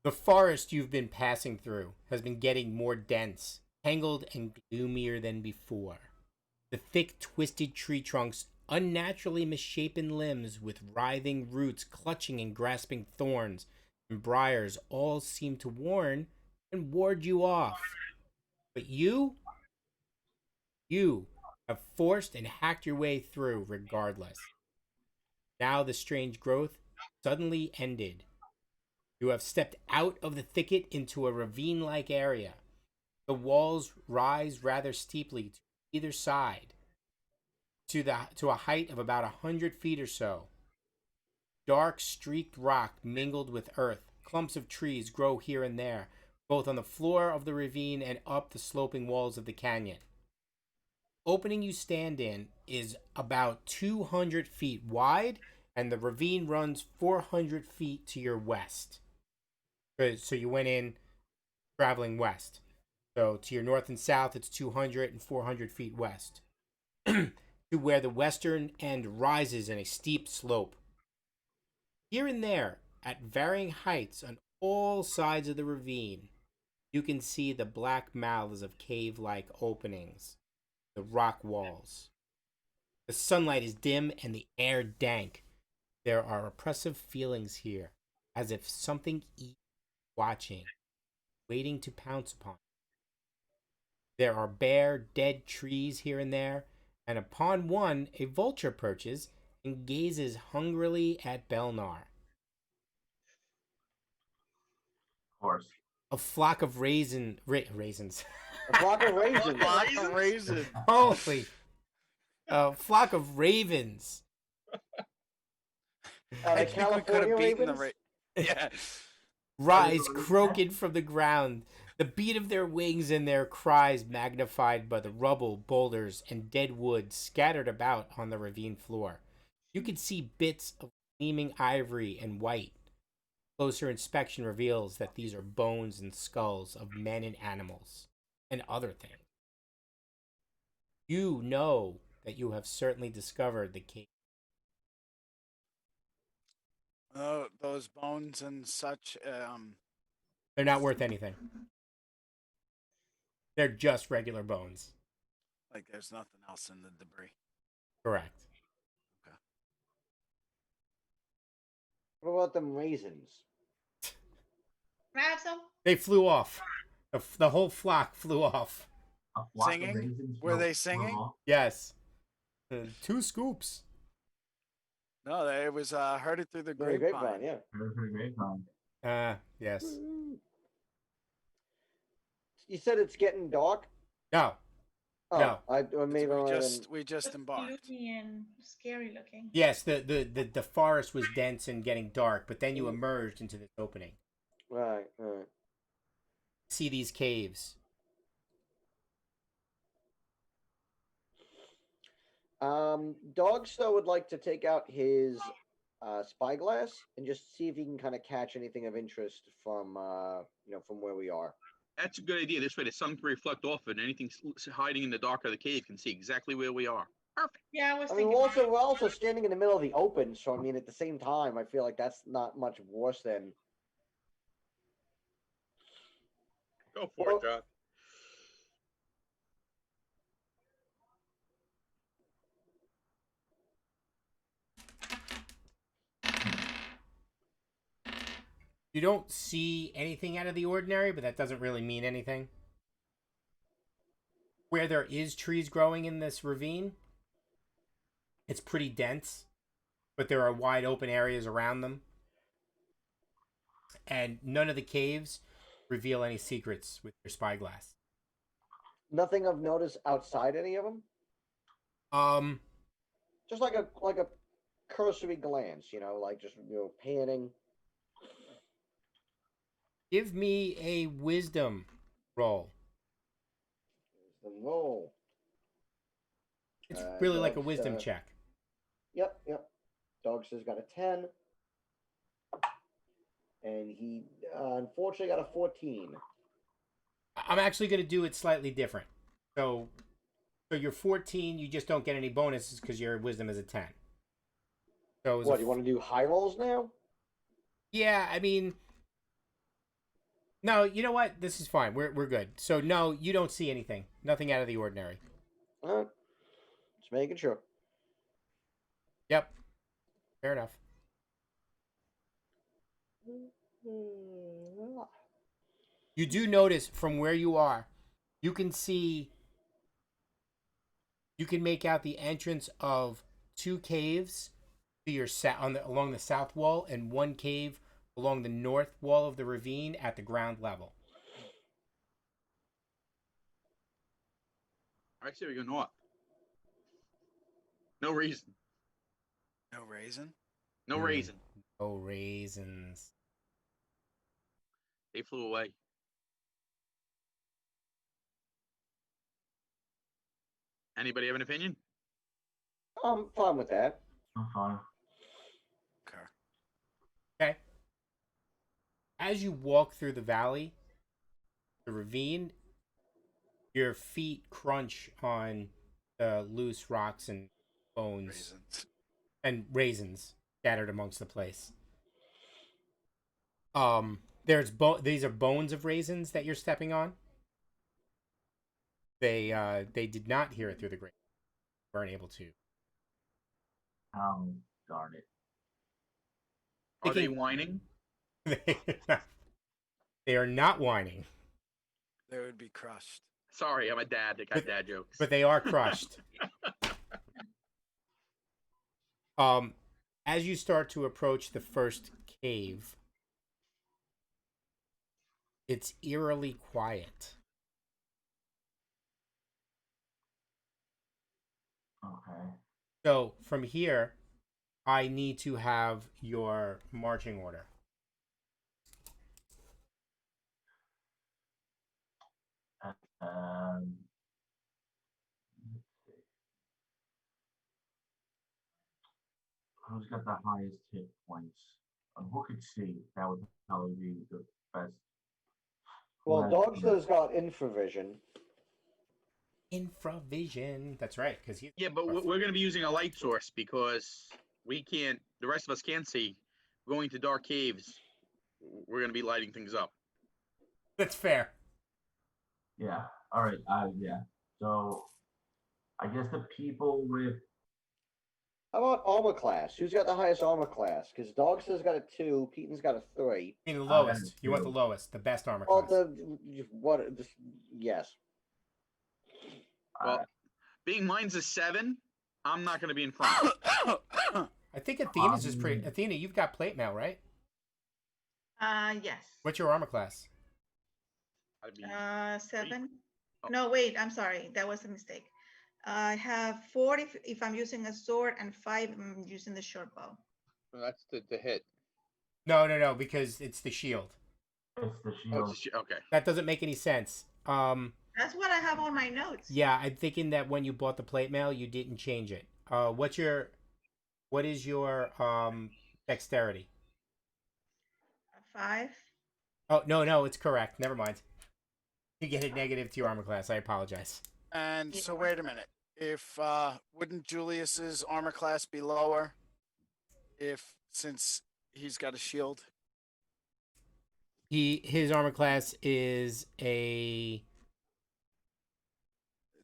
the forest you've been passing through has been getting more dense, tangled, and gloomier than before. The thick, twisted tree trunks, unnaturally misshapen limbs with writhing roots clutching and grasping thorns and briars all seem to warn and ward you off. But you have forced and hacked your way through regardless. Now the strange growth suddenly ended. You have stepped out of the thicket into a ravine like area. The walls rise rather steeply to either side to a height of about 100 feet or so. Dark streaked rock mingled with earth clumps of trees grow here and there, both on the floor of the ravine and up the sloping walls of the canyon. Opening you stand in is about 200 feet wide, and the ravine runs 400 feet to your west. So you went in traveling west. So to your north and south, it's 200 and 400 feet west. To where the western end rises in a steep slope. Here and there, at varying heights on all sides of the ravine, you can see the black mouths of cave-like openings, the rock walls. The sunlight is dim and the air dank. There are oppressive feelings here, as if something watching, waiting to pounce upon. There are bare, dead trees here and there, and upon one a vulture perches and gazes hungrily at Belnar. Of course. A flock of raisins. A flock of raisins. Flock of raisin. Holy. A flock of ravens. I The think we could California have beaten the ravens. Yeah. Rise croaking from the ground, the beat of their wings and their cries magnified by the rubble, boulders, and dead wood scattered about on the ravine floor. You can see bits of gleaming ivory and white. Closer inspection reveals that these are bones and skulls of men and animals, and other things. You know that you have certainly discovered the cave. Those bones and such. They're not worth anything. They're just regular bones. Like there's nothing else in the debris. Correct. What about them raisins? Can I have some? They flew off. The whole flock flew off. A flock of Singing? raisins Were flew- they flew singing? off. Yes. 2 scoops. No, it was heard it through the Very grapevine. yeah. Very, very grapevine. Yes. You said it's getting dark. No. Oh, No. or maybe We just embarked. Gloomy and scary looking. Yes, the forest was dense and getting dark, but then you emerged into this opening. right. See these caves. Dogsto would like to take out his spyglass and just see if he can kind of catch anything of interest from from where we are. That's a good idea. This way the sun can reflect off it and anything hiding in the dark of the cave can see exactly where we are. Perfect. Yeah, I was I mean, thinking. we're also standing in the middle of the open, so I mean, at the same time, I feel like that's not much worse than. Go for Well- it, John. You don't see anything out of the ordinary, but that doesn't really mean anything. Where there is trees growing in this ravine, it's pretty dense, but there are wide open areas around them. And none of the caves reveal any secrets with your spyglass. Nothing of notice outside any of them. Just like a cursory glance, like just panning. Give me a wisdom roll. The roll. It's really like a Dog's, wisdom check. Yep. Dogster's got a 10. And he unfortunately got a 14. I'm actually going to do it slightly different. So you're 14, you just don't get any bonuses because your wisdom is a 10. So What, you want to do high rolls now? Yeah, I mean, no, you know what? This is fine. We're good. So no, you don't see anything. Nothing out of the ordinary. Just making sure. Yep. Fair enough. You do notice from where you are, you can make out the entrance of 2 caves to your along the south wall and 1 cave along the north wall of the ravine at the ground level. I say we go north. No reason. No raisin. No reason. Oh, raisins. They flew away. Anybody have an opinion? I'm fine with that. I'm fine. Okay. Okay. As you walk through the valley, the ravine, your feet crunch on the loose rocks and bones Reasons. and raisins scattered amongst the place. There's these are bones of raisins that you're stepping on. They did not hear it through the grate. Weren't able to. Darn it. Are they Thinking- whining? They are not whining, They would be crushed. Sorry, I'm a dad. They got dad jokes. but they are crushed. As you start to approach the first cave, it's eerily quiet. Okay. So from here, I need to have your marching order. Um, let's see. Who's got the highest hit points? Who could see? That would probably be the best. Well, Right. Dogster's got infravision. Infravision. That's right, because he. Yeah, but we're going to be using a light source because we can't. The rest of us can't see. Going to dark caves, we're going to be lighting things up. That's fair. Yeah. All right. Yeah. So, I guess the people with How about armor class? Who's got the highest armor class? Because Dogster's got a 2, Keaton's got a 3. I mean, the I lowest. You want the do. lowest, the best armor Well, class. yes. Well, being mine's a 7, I'm not going to be in front. I think Athena's is pretty. Athena, you've got plate mail, right? Yes. What's your armor class? I'd be 7. Oh. No, wait, I'm sorry. That was a mistake. I have 4 if I'm using a sword and 5 if I'm using the short bow. Well, that's the hit. No, because it's the shield. it's the Oh, shield. it's okay. That doesn't make any sense. That's what I have on my notes. Yeah, I'm thinking that when you bought the plate mail, you didn't change it. What is your dexterity? A 5. Oh no, it's correct. Never mind. You get a negative to your armor class. I apologize. And so wait a minute. If wouldn't Julius's armor class be lower if since he's got a shield? His armor class is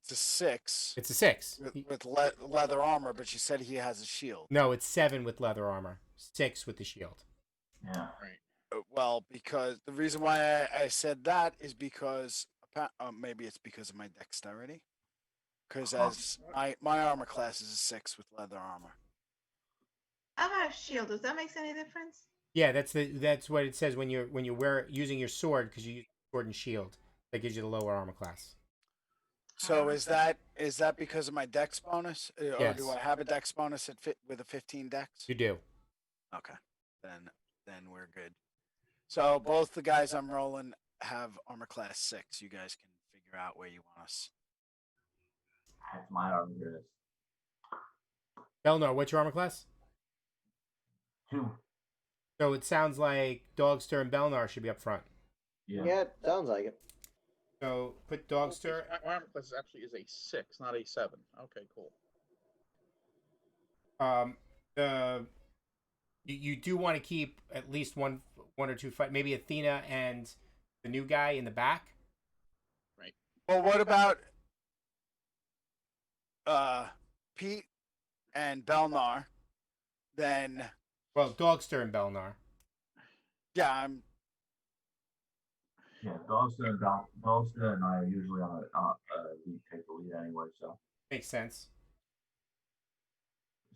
It's a 6 it's a 6. with leather armor, but you said he has a shield. No, it's 7 with leather armor, 6 with the shield. Yeah. Well, because the reason why I said that is because maybe it's because of my dexterity. Because as my armor class is a 6 with leather armor. I have shield. Does that make any difference? Yeah, that's what it says when you're using your sword, because you use sword and shield. That gives you the lower armor class. So is that because of my dex bonus, or Yes. do I have a dex bonus with a 15 dex? You do. Okay, then we're good. So both the guys I'm rolling have armor class 6. You guys can figure out where you want us. That's my armor. Belnar, what's your armor class? 2. So it sounds like Dogster and Belnar should be up front. Yeah, it sounds like it. So put Dogster. My armor class actually is a 6, not a 7. Okay, cool. You do want to keep at least one or two fight, maybe Athena and the new guy in the back. Right. Well, what about Pete and Belnar? Then Well, Dogster and Belnar. yeah, Yeah, Dogster and I are usually on we take the lead anyway, so Makes sense.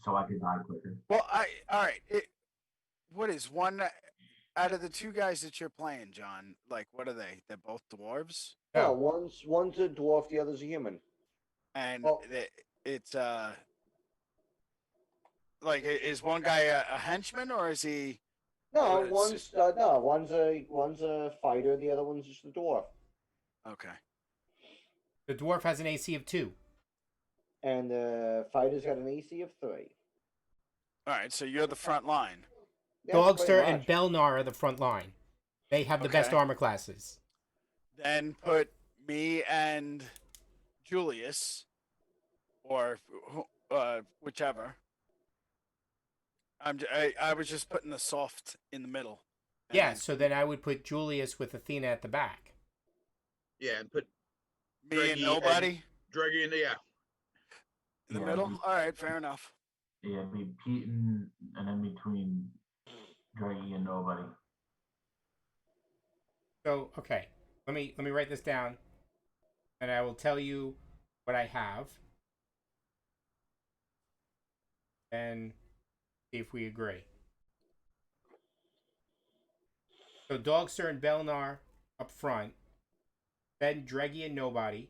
I can die quicker. Well, all right. What is one out of the two guys that you're playing, John? Like, what are they? They're both dwarves, No, one's a dwarf, the other's a human. and Oh. it's like, is one guy a henchman or is he No, It's one's just- no, one's a fighter, the other one's just a dwarf. Okay. The dwarf has an AC of 2. And the fighter's got an AC of 3. All right. So you're the front line. Yeah, Dogster pretty and much. Belnar are the front line. They have the best Okay. armor classes. Then put me and Julius, or whichever. I was just putting the soft in the middle. And Yeah, so then I would put Julius with Athena at the back. Yeah, and put me and Draggy nobody Draggy in the in the Yeah, middle. All right, fair enough. Yeah, be Pete and then between Draggy and nobody. So, okay. Let me write this down and I will tell you what I have. And see if we agree. So Dogster and Belnar up front. Then Dreggy and nobody.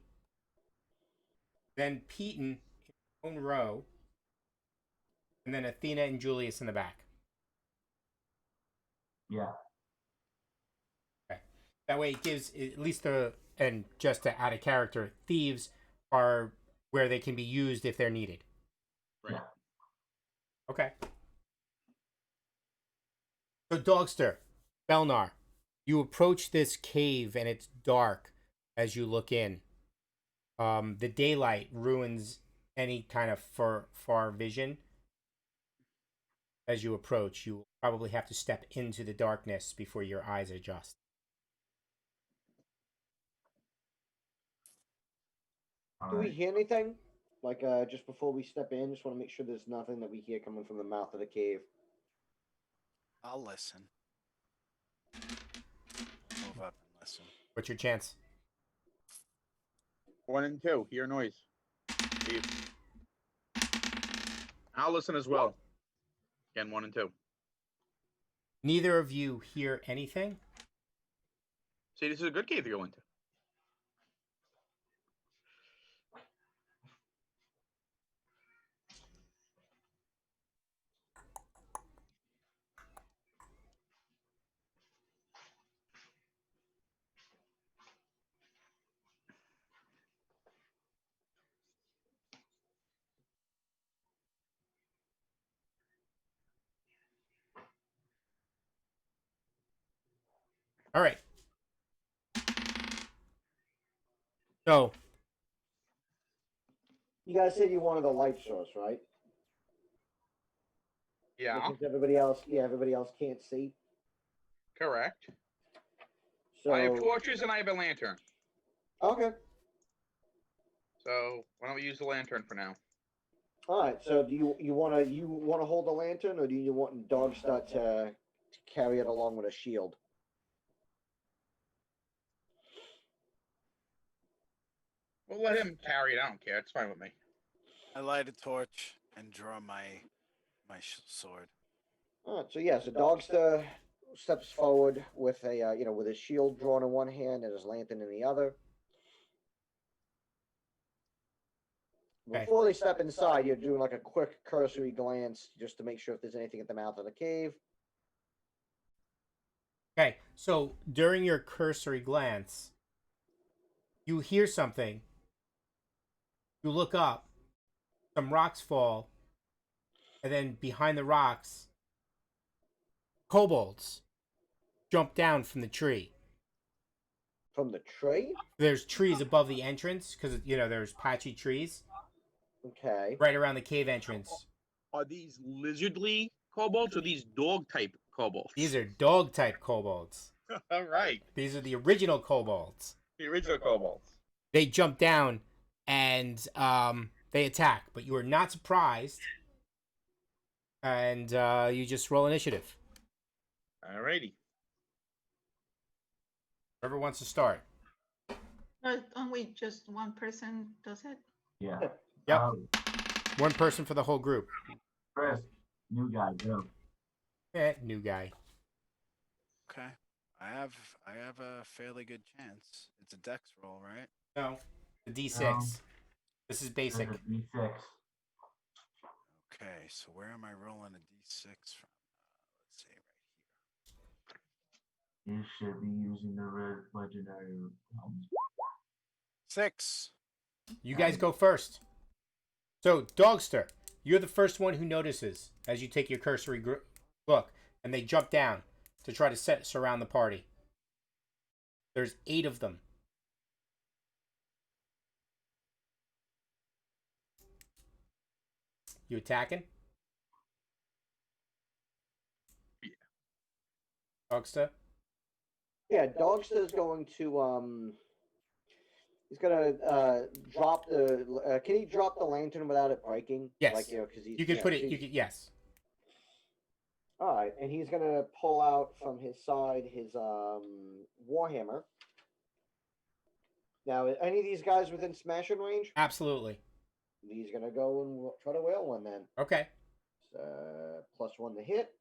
Then Peyton in his own row. And then Athena and Julius in the back. Yeah. Okay. That way it gives at least and just to add a character, thieves are where they can be used if they're needed. Right. Yeah. Okay. So Dogster, Belnar, you approach this cave and it's dark as you look in. The daylight ruins any kind of far vision. As you approach, you will probably have to step into the darkness before your eyes adjust. All Do we right. hear anything? Like, just before we step in, just want to make sure there's nothing that we hear coming from the mouth of the cave. I'll listen. Move up and listen. What's your chance? 1 and 2. Hear noise. Leave. I'll listen as well. Again, 1 and 2. Neither of you hear anything. See, this is a good cave to go into. All right. So, You guys said you wanted a light source, right? Yeah, Because everybody else can't see. correct. So I have torches and I have a lantern. okay. So why don't we use the lantern for now? All right. So do you wanna hold the lantern, or do you want Dogstar to carry it along with a shield? We'll let him carry it. I don't care. It's fine with me. I light a torch and draw my sword. All right. So yeah. So Dogstar steps forward with a with his shield drawn in one hand and his lantern in the other. Okay. Before they step inside, you're doing like a quick cursory glance just to make sure if there's anything at the mouth of the cave. okay. So during your cursory glance, you hear something. You look up. Some rocks fall, and then behind the rocks, kobolds jump down from the tree. From the tree? There's trees above the entrance because there's patchy trees Okay. right around the cave entrance. Are these lizardly kobolds or these dog type kobolds? These are dog type kobolds. All right. These are the original kobolds. The original kobolds. They jump down and they attack, but you are not surprised. And you just roll initiative. All righty. Whoever wants to start. But only just one person does it? Yeah. Yep. One Uh, person for the whole group. Chris, new guy, go. New guy. Okay. I have a fairly good chance. It's a dex roll, right? No, the D6. No. This is basic. There's a D6. Okay, so where am I rolling a d6 from? Let's see, right here. You should be using the red legendary realms. 6. You guys go first. So, Dogster, you're the first one who notices as you take your cursory look, and they jump down to try to surround the party. There's 8 of them. You attacking? Yeah. Dogster? Yeah, Dogster's going to he's gonna drop the. Can he drop the lantern without it breaking? Yes. Like because he's. You can put it. so You can yes. All right, and he's gonna pull out from his side his warhammer. Now, any of these guys within smashing range? Absolutely. He's gonna go and try to whale one then. Okay. +1 to hit.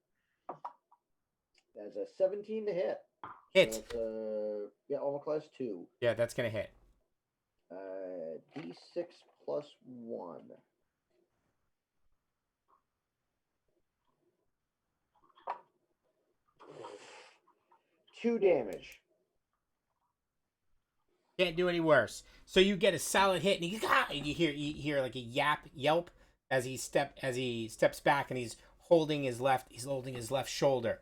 That's a 17 to hit. Hit. So that's yeah, armor class 2. Yeah, that's gonna hit. D6 +1. 2 damage. Can't do any worse. So you get a solid hit, and you hear like a yelp as he steps back, and he's holding his left shoulder.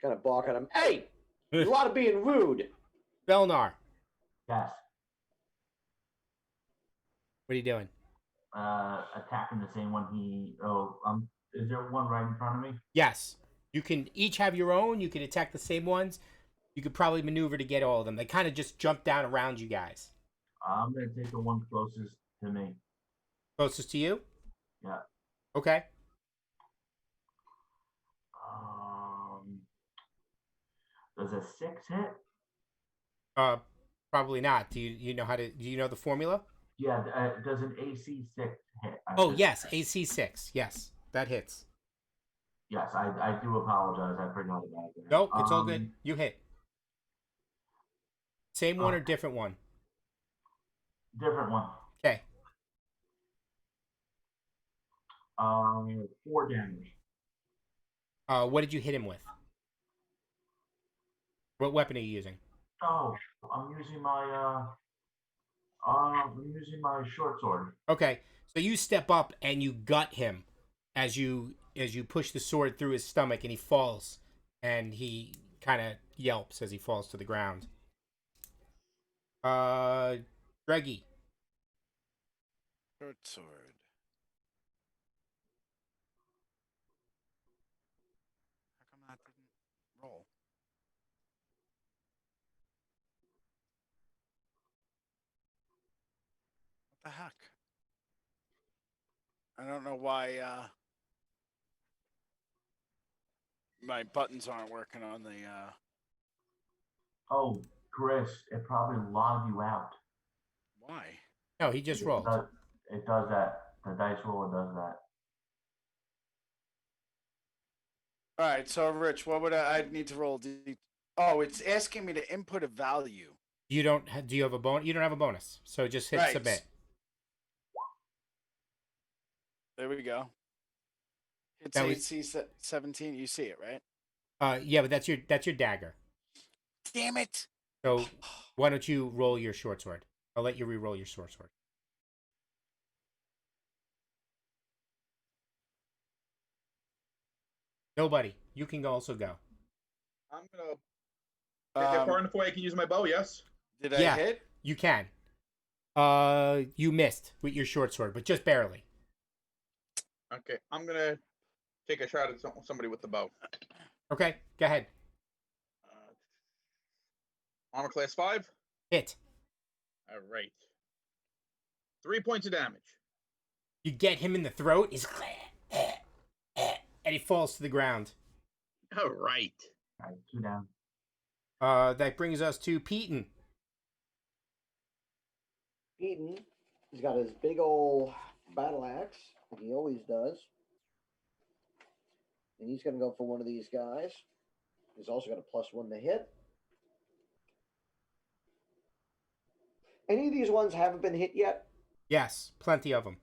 Kind of bark at him. Hey, you a lot of being rude. Belnar, Yes. what are you doing? Attacking the same one he. Is there one right in front of me? Yes, you can each have your own. You can attack the same ones. You could probably maneuver to get all of them. They kind of just jump down around you guys. I'm gonna take the one closest to me. Closest to you? Yeah. Okay. Does a 6 hit? Probably not. Do you know do you know the formula? Yeah. Does an AC 6 hit? Yes, AC 6. Yes, that hits. Yes, I do apologize. I forgot about that. No, it's all good. You hit. Same one or different one? Different one. Okay. 4 damage. What did you hit him with? What weapon are you using? Oh, I'm using my short sword. Okay, so you step up and you gut him as you push the sword through his stomach, and he falls, and he kind of yelps as he falls to the ground. Greggy. Short sword. How come that didn't roll? What the heck? I don't know why my buttons aren't working on the Oh, Chris, it probably logged you out. why? No, he just rolled. It does that. The dice roller does that. All right, so Rich, what would I'd need to roll? Oh, it's asking me to input a value. You don't. Do you have a bonus? You don't have a bonus, so just hit Right. submit. There we go. It's That was- AC 17. You see it, right? Yeah, but that's your dagger. Damn it! So why don't you roll your short sword? I'll let you re-roll your short sword. Nobody. You can also go. I'm gonna get far enough away I can use my bow, yes? Did I Yeah. hit? You can. You missed with your short sword, but just barely. Okay, I'm gonna take a shot at somebody with the bow. Okay, go ahead. Armor class 5. Hit. All right. 3 points of damage. You get him in the throat. He's and he falls to the ground. All right. All right, 2 down. That brings us to Peton. Eden, he's got his big old battle axe, like he always does. And he's going to go for one of these guys. He's also got a +1 to hit. Any of these ones haven't been hit yet? Yes, plenty of them.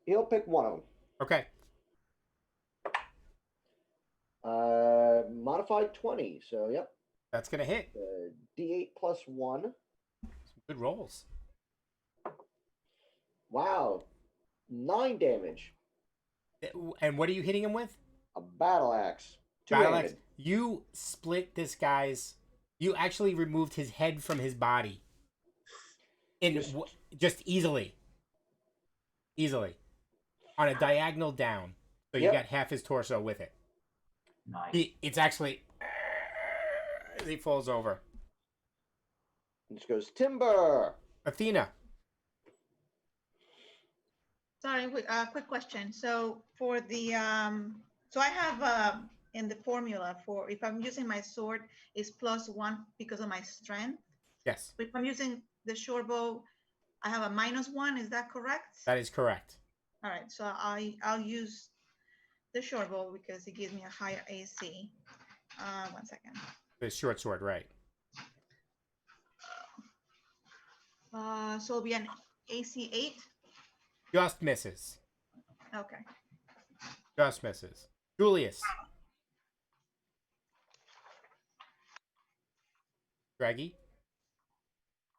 He'll pick one of them. Okay. modified 20. So, yep. That's gonna hit. D8 plus 1. Some good rolls. Wow. 9 damage. And what are you hitting him with? A battle axe. Battle axe. Two-handed. You split this guy's. You actually removed his head from his body. Just easily. Easily. On a diagonal down. So you Yep. got half his torso with it. Nice. It's actually. He falls over. This goes Timber. Athena. Sorry, quick question. So for the so I have in the formula for if I'm using my sword is +1 because of my strength. Yes, If I'm using the short bow, I have a -1. Is that correct? that is correct. All right. So I'll use the short bow because it gives me a higher AC. 1 second. The short sword, right. So it'll be an AC 8. Just misses. Okay. Just misses. Julius. Draggy.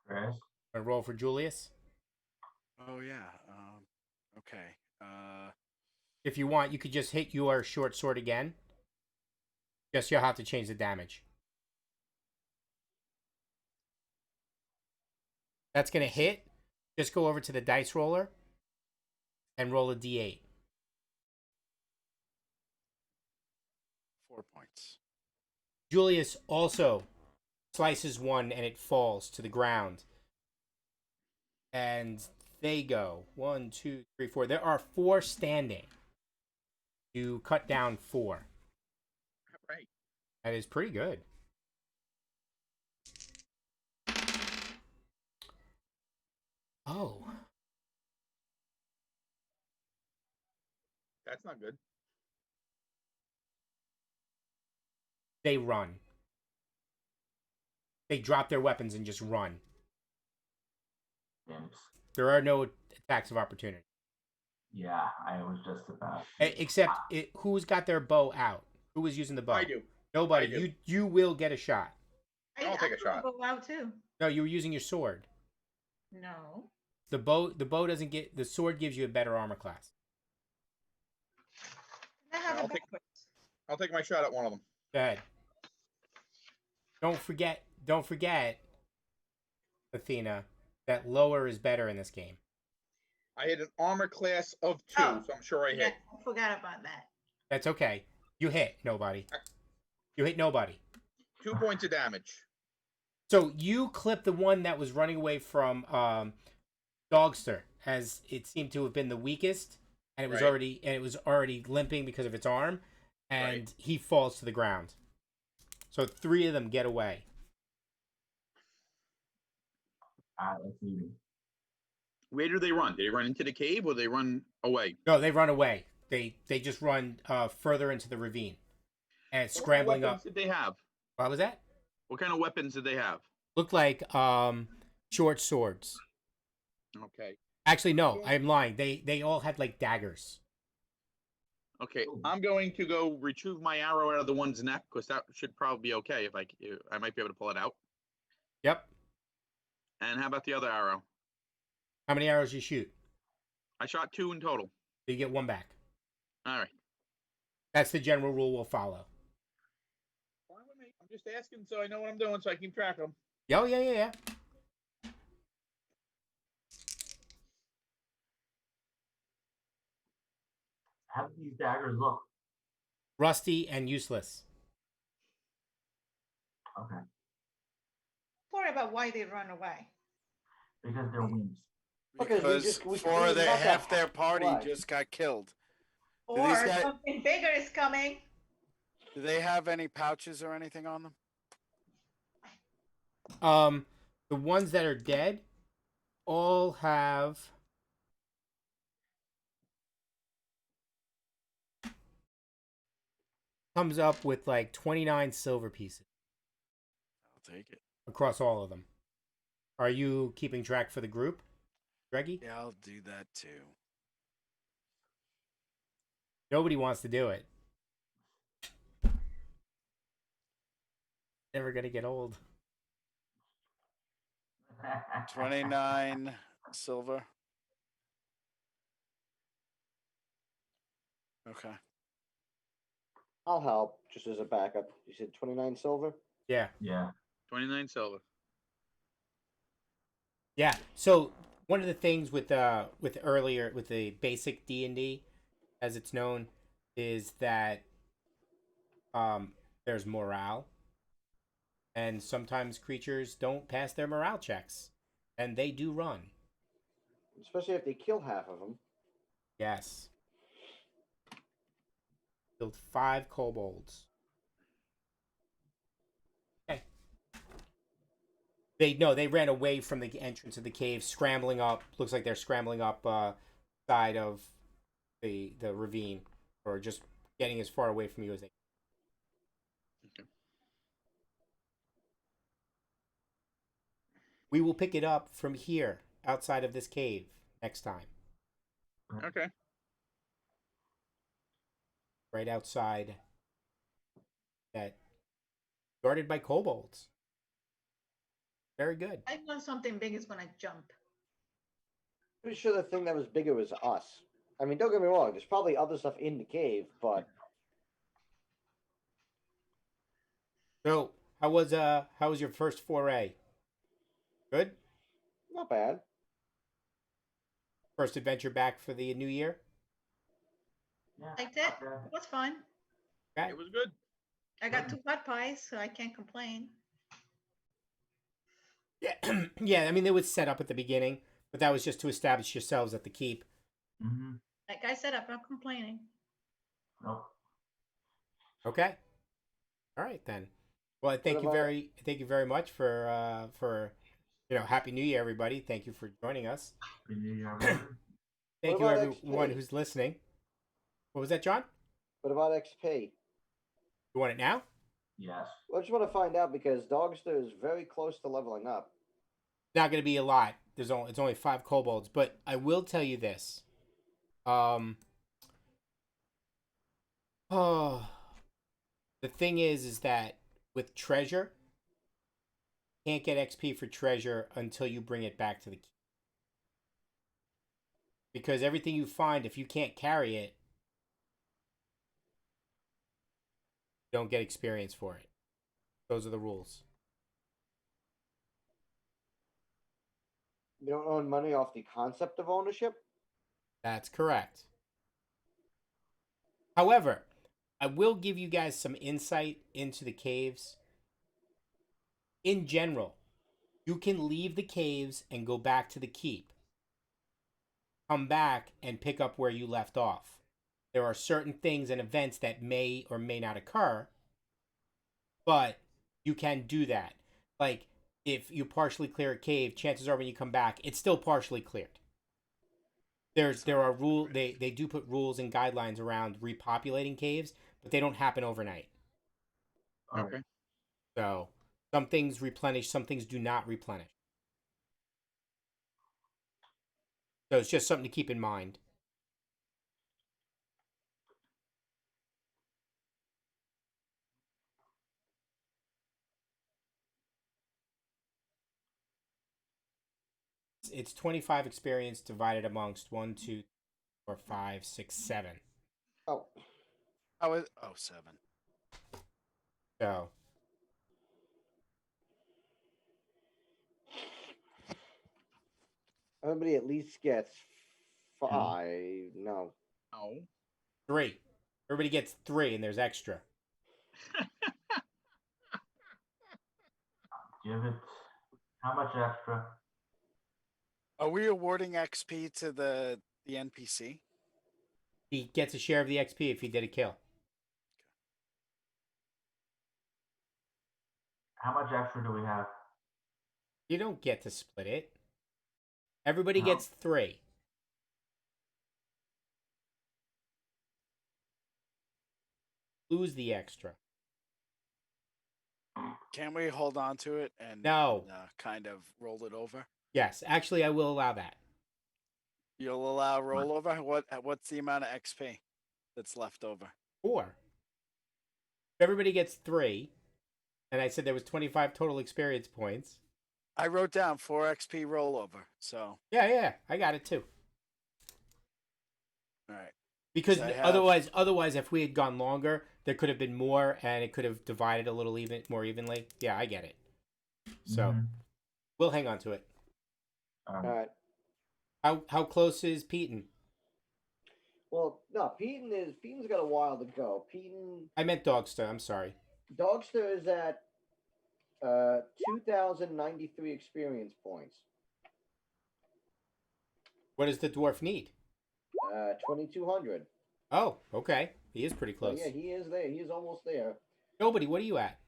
Chris? Want to roll for Julius? Oh yeah. Okay. If you want, you could just hit your short sword again. Just you'll have to change the damage. That's going to hit. Just go over to the dice roller and roll a d8. 4 points. Julius also slices one and it falls to the ground. And they go 1, 2, 3, 4. There are 4 standing. You cut down 4. Right. That is pretty good. Oh. That's not good. They run. They drop their weapons and just run. Imps. There are no attacks of opportunity. Yeah, I was just about. Except who's got their bow out? Who was using the bow? I do. Nobody. I do. You will get a shot. I'll take a threw shot. the bow out too. No, you were using your sword. No. The bow doesn't get, the sword gives you a better armor class. I have I'll a take- backwards. I'll take my shot at one of them. Go ahead. Don't forget, Athena, that lower is better in this game. I hit an armor class of 2, Oh, so I'm sure I Yeah, hit. I forgot about that. That's okay. You hit nobody. You hit nobody. 2 points of damage. So you clipped the one that was running away from Dogster, as it seemed to have been the weakest, and Right. it was already limping because of its arm, and Right. he falls to the ground. So 3 of them get away. All right, let's even. Where do they run? Do they run into the cave or they run away? No, they run away. They just run further into the ravine and scrambling What kind of up. weapons did they have? What was that? What kind of weapons did they have? Looked like short swords. Okay. Actually, no, I'm lying. They all had like daggers. Okay, I'm going to go retrieve my arrow out of the one's neck because that should probably be okay if I might be able to pull it out. Yep. And how about the other arrow? How many arrows you shoot? I shot 2 in total. You get 1 back. All right. That's the general rule we'll follow. Fine with me. I'm just asking so I know what I'm doing so I keep track of them. Oh, yeah. How do these daggers look? Rusty and useless. Okay, Sorry about why they run away. because they're wimps. Because we cleaned up half that their party flag. just got killed. Do Or these guys- something bigger is coming. Do they have any pouches or anything on them? The ones that are dead all have comes up with like 29 silver pieces I'll take it. across all of them. Are you keeping track for the group, Greggy? Yeah, I'll do that too. Nobody wants to do it. Never gonna get old. 29 silver. Okay. I'll help just as a backup. You said 29 silver? Yeah. Yeah. 29 silver. Yeah. So one of the things with earlier with the basic D&D, as it's known, is that there's morale, and sometimes creatures don't pass their morale checks, and they do run. Especially if they kill half of them. Yes. Killed 5 kobolds. Okay. They ran away from the entrance of the cave, scrambling up. Looks like they're scrambling up side of the ravine, or just getting as far away from you as they. Okay. We will pick it up from here, outside of this cave, next time. Okay. Right outside that, guarded by kobolds. Very good. I know something big is gonna jump. Pretty sure the thing that was bigger was us. I mean, don't get me wrong. There's probably other stuff in the cave, but So, how was your first foray? Good? not bad. First adventure back for the new year? Yeah. Liked it. Okay. It was fun. Okay. It was good. I got 2 hot pies, so I can't complain. Yeah, yeah. I mean, they would set up at the beginning, but that was just to establish yourselves at the keep. Mm-hmm. Like I said, I'm not complaining. Nope. Okay. All right then. Well, thank you very much for Happy New Year, everybody. Thank you for joining us. Happy New Year, everybody. Thank you, What about everyone XP? who's listening. What was that, John? What about XP? You want it now? Yes. Well, I just want to find out because Dogster is very close to leveling up. Not going to be a lot. It's only 5 kobolds, but I will tell you this. Oh, the thing is that with treasure, you can't get XP for treasure until you bring it back to the keep. Because everything you find, if you can't carry it, you don't get experience for it. Those are the rules. You don't earn money off the concept of ownership? That's correct. However, I will give you guys some insight into the caves. In general, you can leave the caves and go back to the keep. Come back and pick up where you left off. There are certain things and events that may or may not occur, but you can do that. Like, if you partially clear a cave, chances are when you come back, it's still partially cleared. There are rule they do put rules and guidelines around repopulating caves, but they don't happen overnight. All right. Okay. So some things replenish, some things do not replenish. So it's just something to keep in mind. It's 25 experience divided amongst 1, 2, 4, 5, 6, 7. Oh, Oh, 7. So everybody at least gets 5. No. Oh. 3. Everybody gets 3 and there's extra. Give it. How much extra? Are we awarding XP to the NPC? He gets a share of the XP if he did a kill. How much extra do we have? You don't get to split it. Everybody No. gets 3. Lose the extra. Can we hold on to it and No. kind of roll it over? Yes, actually, I will allow that. You'll allow rollover? What's the amount of XP that's left over? 4. If everybody gets 3, and I said there was 25 total experience points. I wrote down 4 XP rollover. So, Yeah, I got it too. all right. Because So I have- otherwise, if we had gone longer, there could have been more, and it could have divided a little more evenly. Yeah, I get it. So Mhm. we'll hang on to it. All right. How close is Peton? Well, no, Peton's got a while to go. Peton I meant Dogster. I'm sorry. Dogster is at 2,093 experience points. What does the dwarf need? 2,200. Oh, okay. He is pretty So close. yeah, he is there. He is almost there. Nobody. What are you at?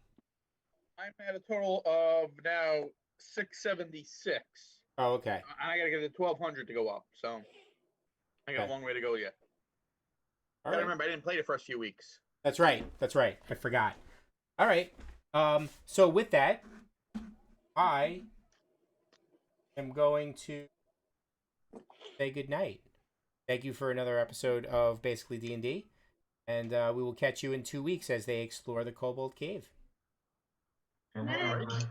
I'm at a total of now 676. Oh, okay. I gotta get to 1,200 to go up, so I got Okay. a long way to go yet. All Gotta right. remember, I didn't play the first few weeks. That's right. I forgot. All right. So with that, I am going to say good night. Thank you for another episode of Basically D&D, and we will catch you in 2 weeks as they explore the Kobold Cave. Good night, everybody.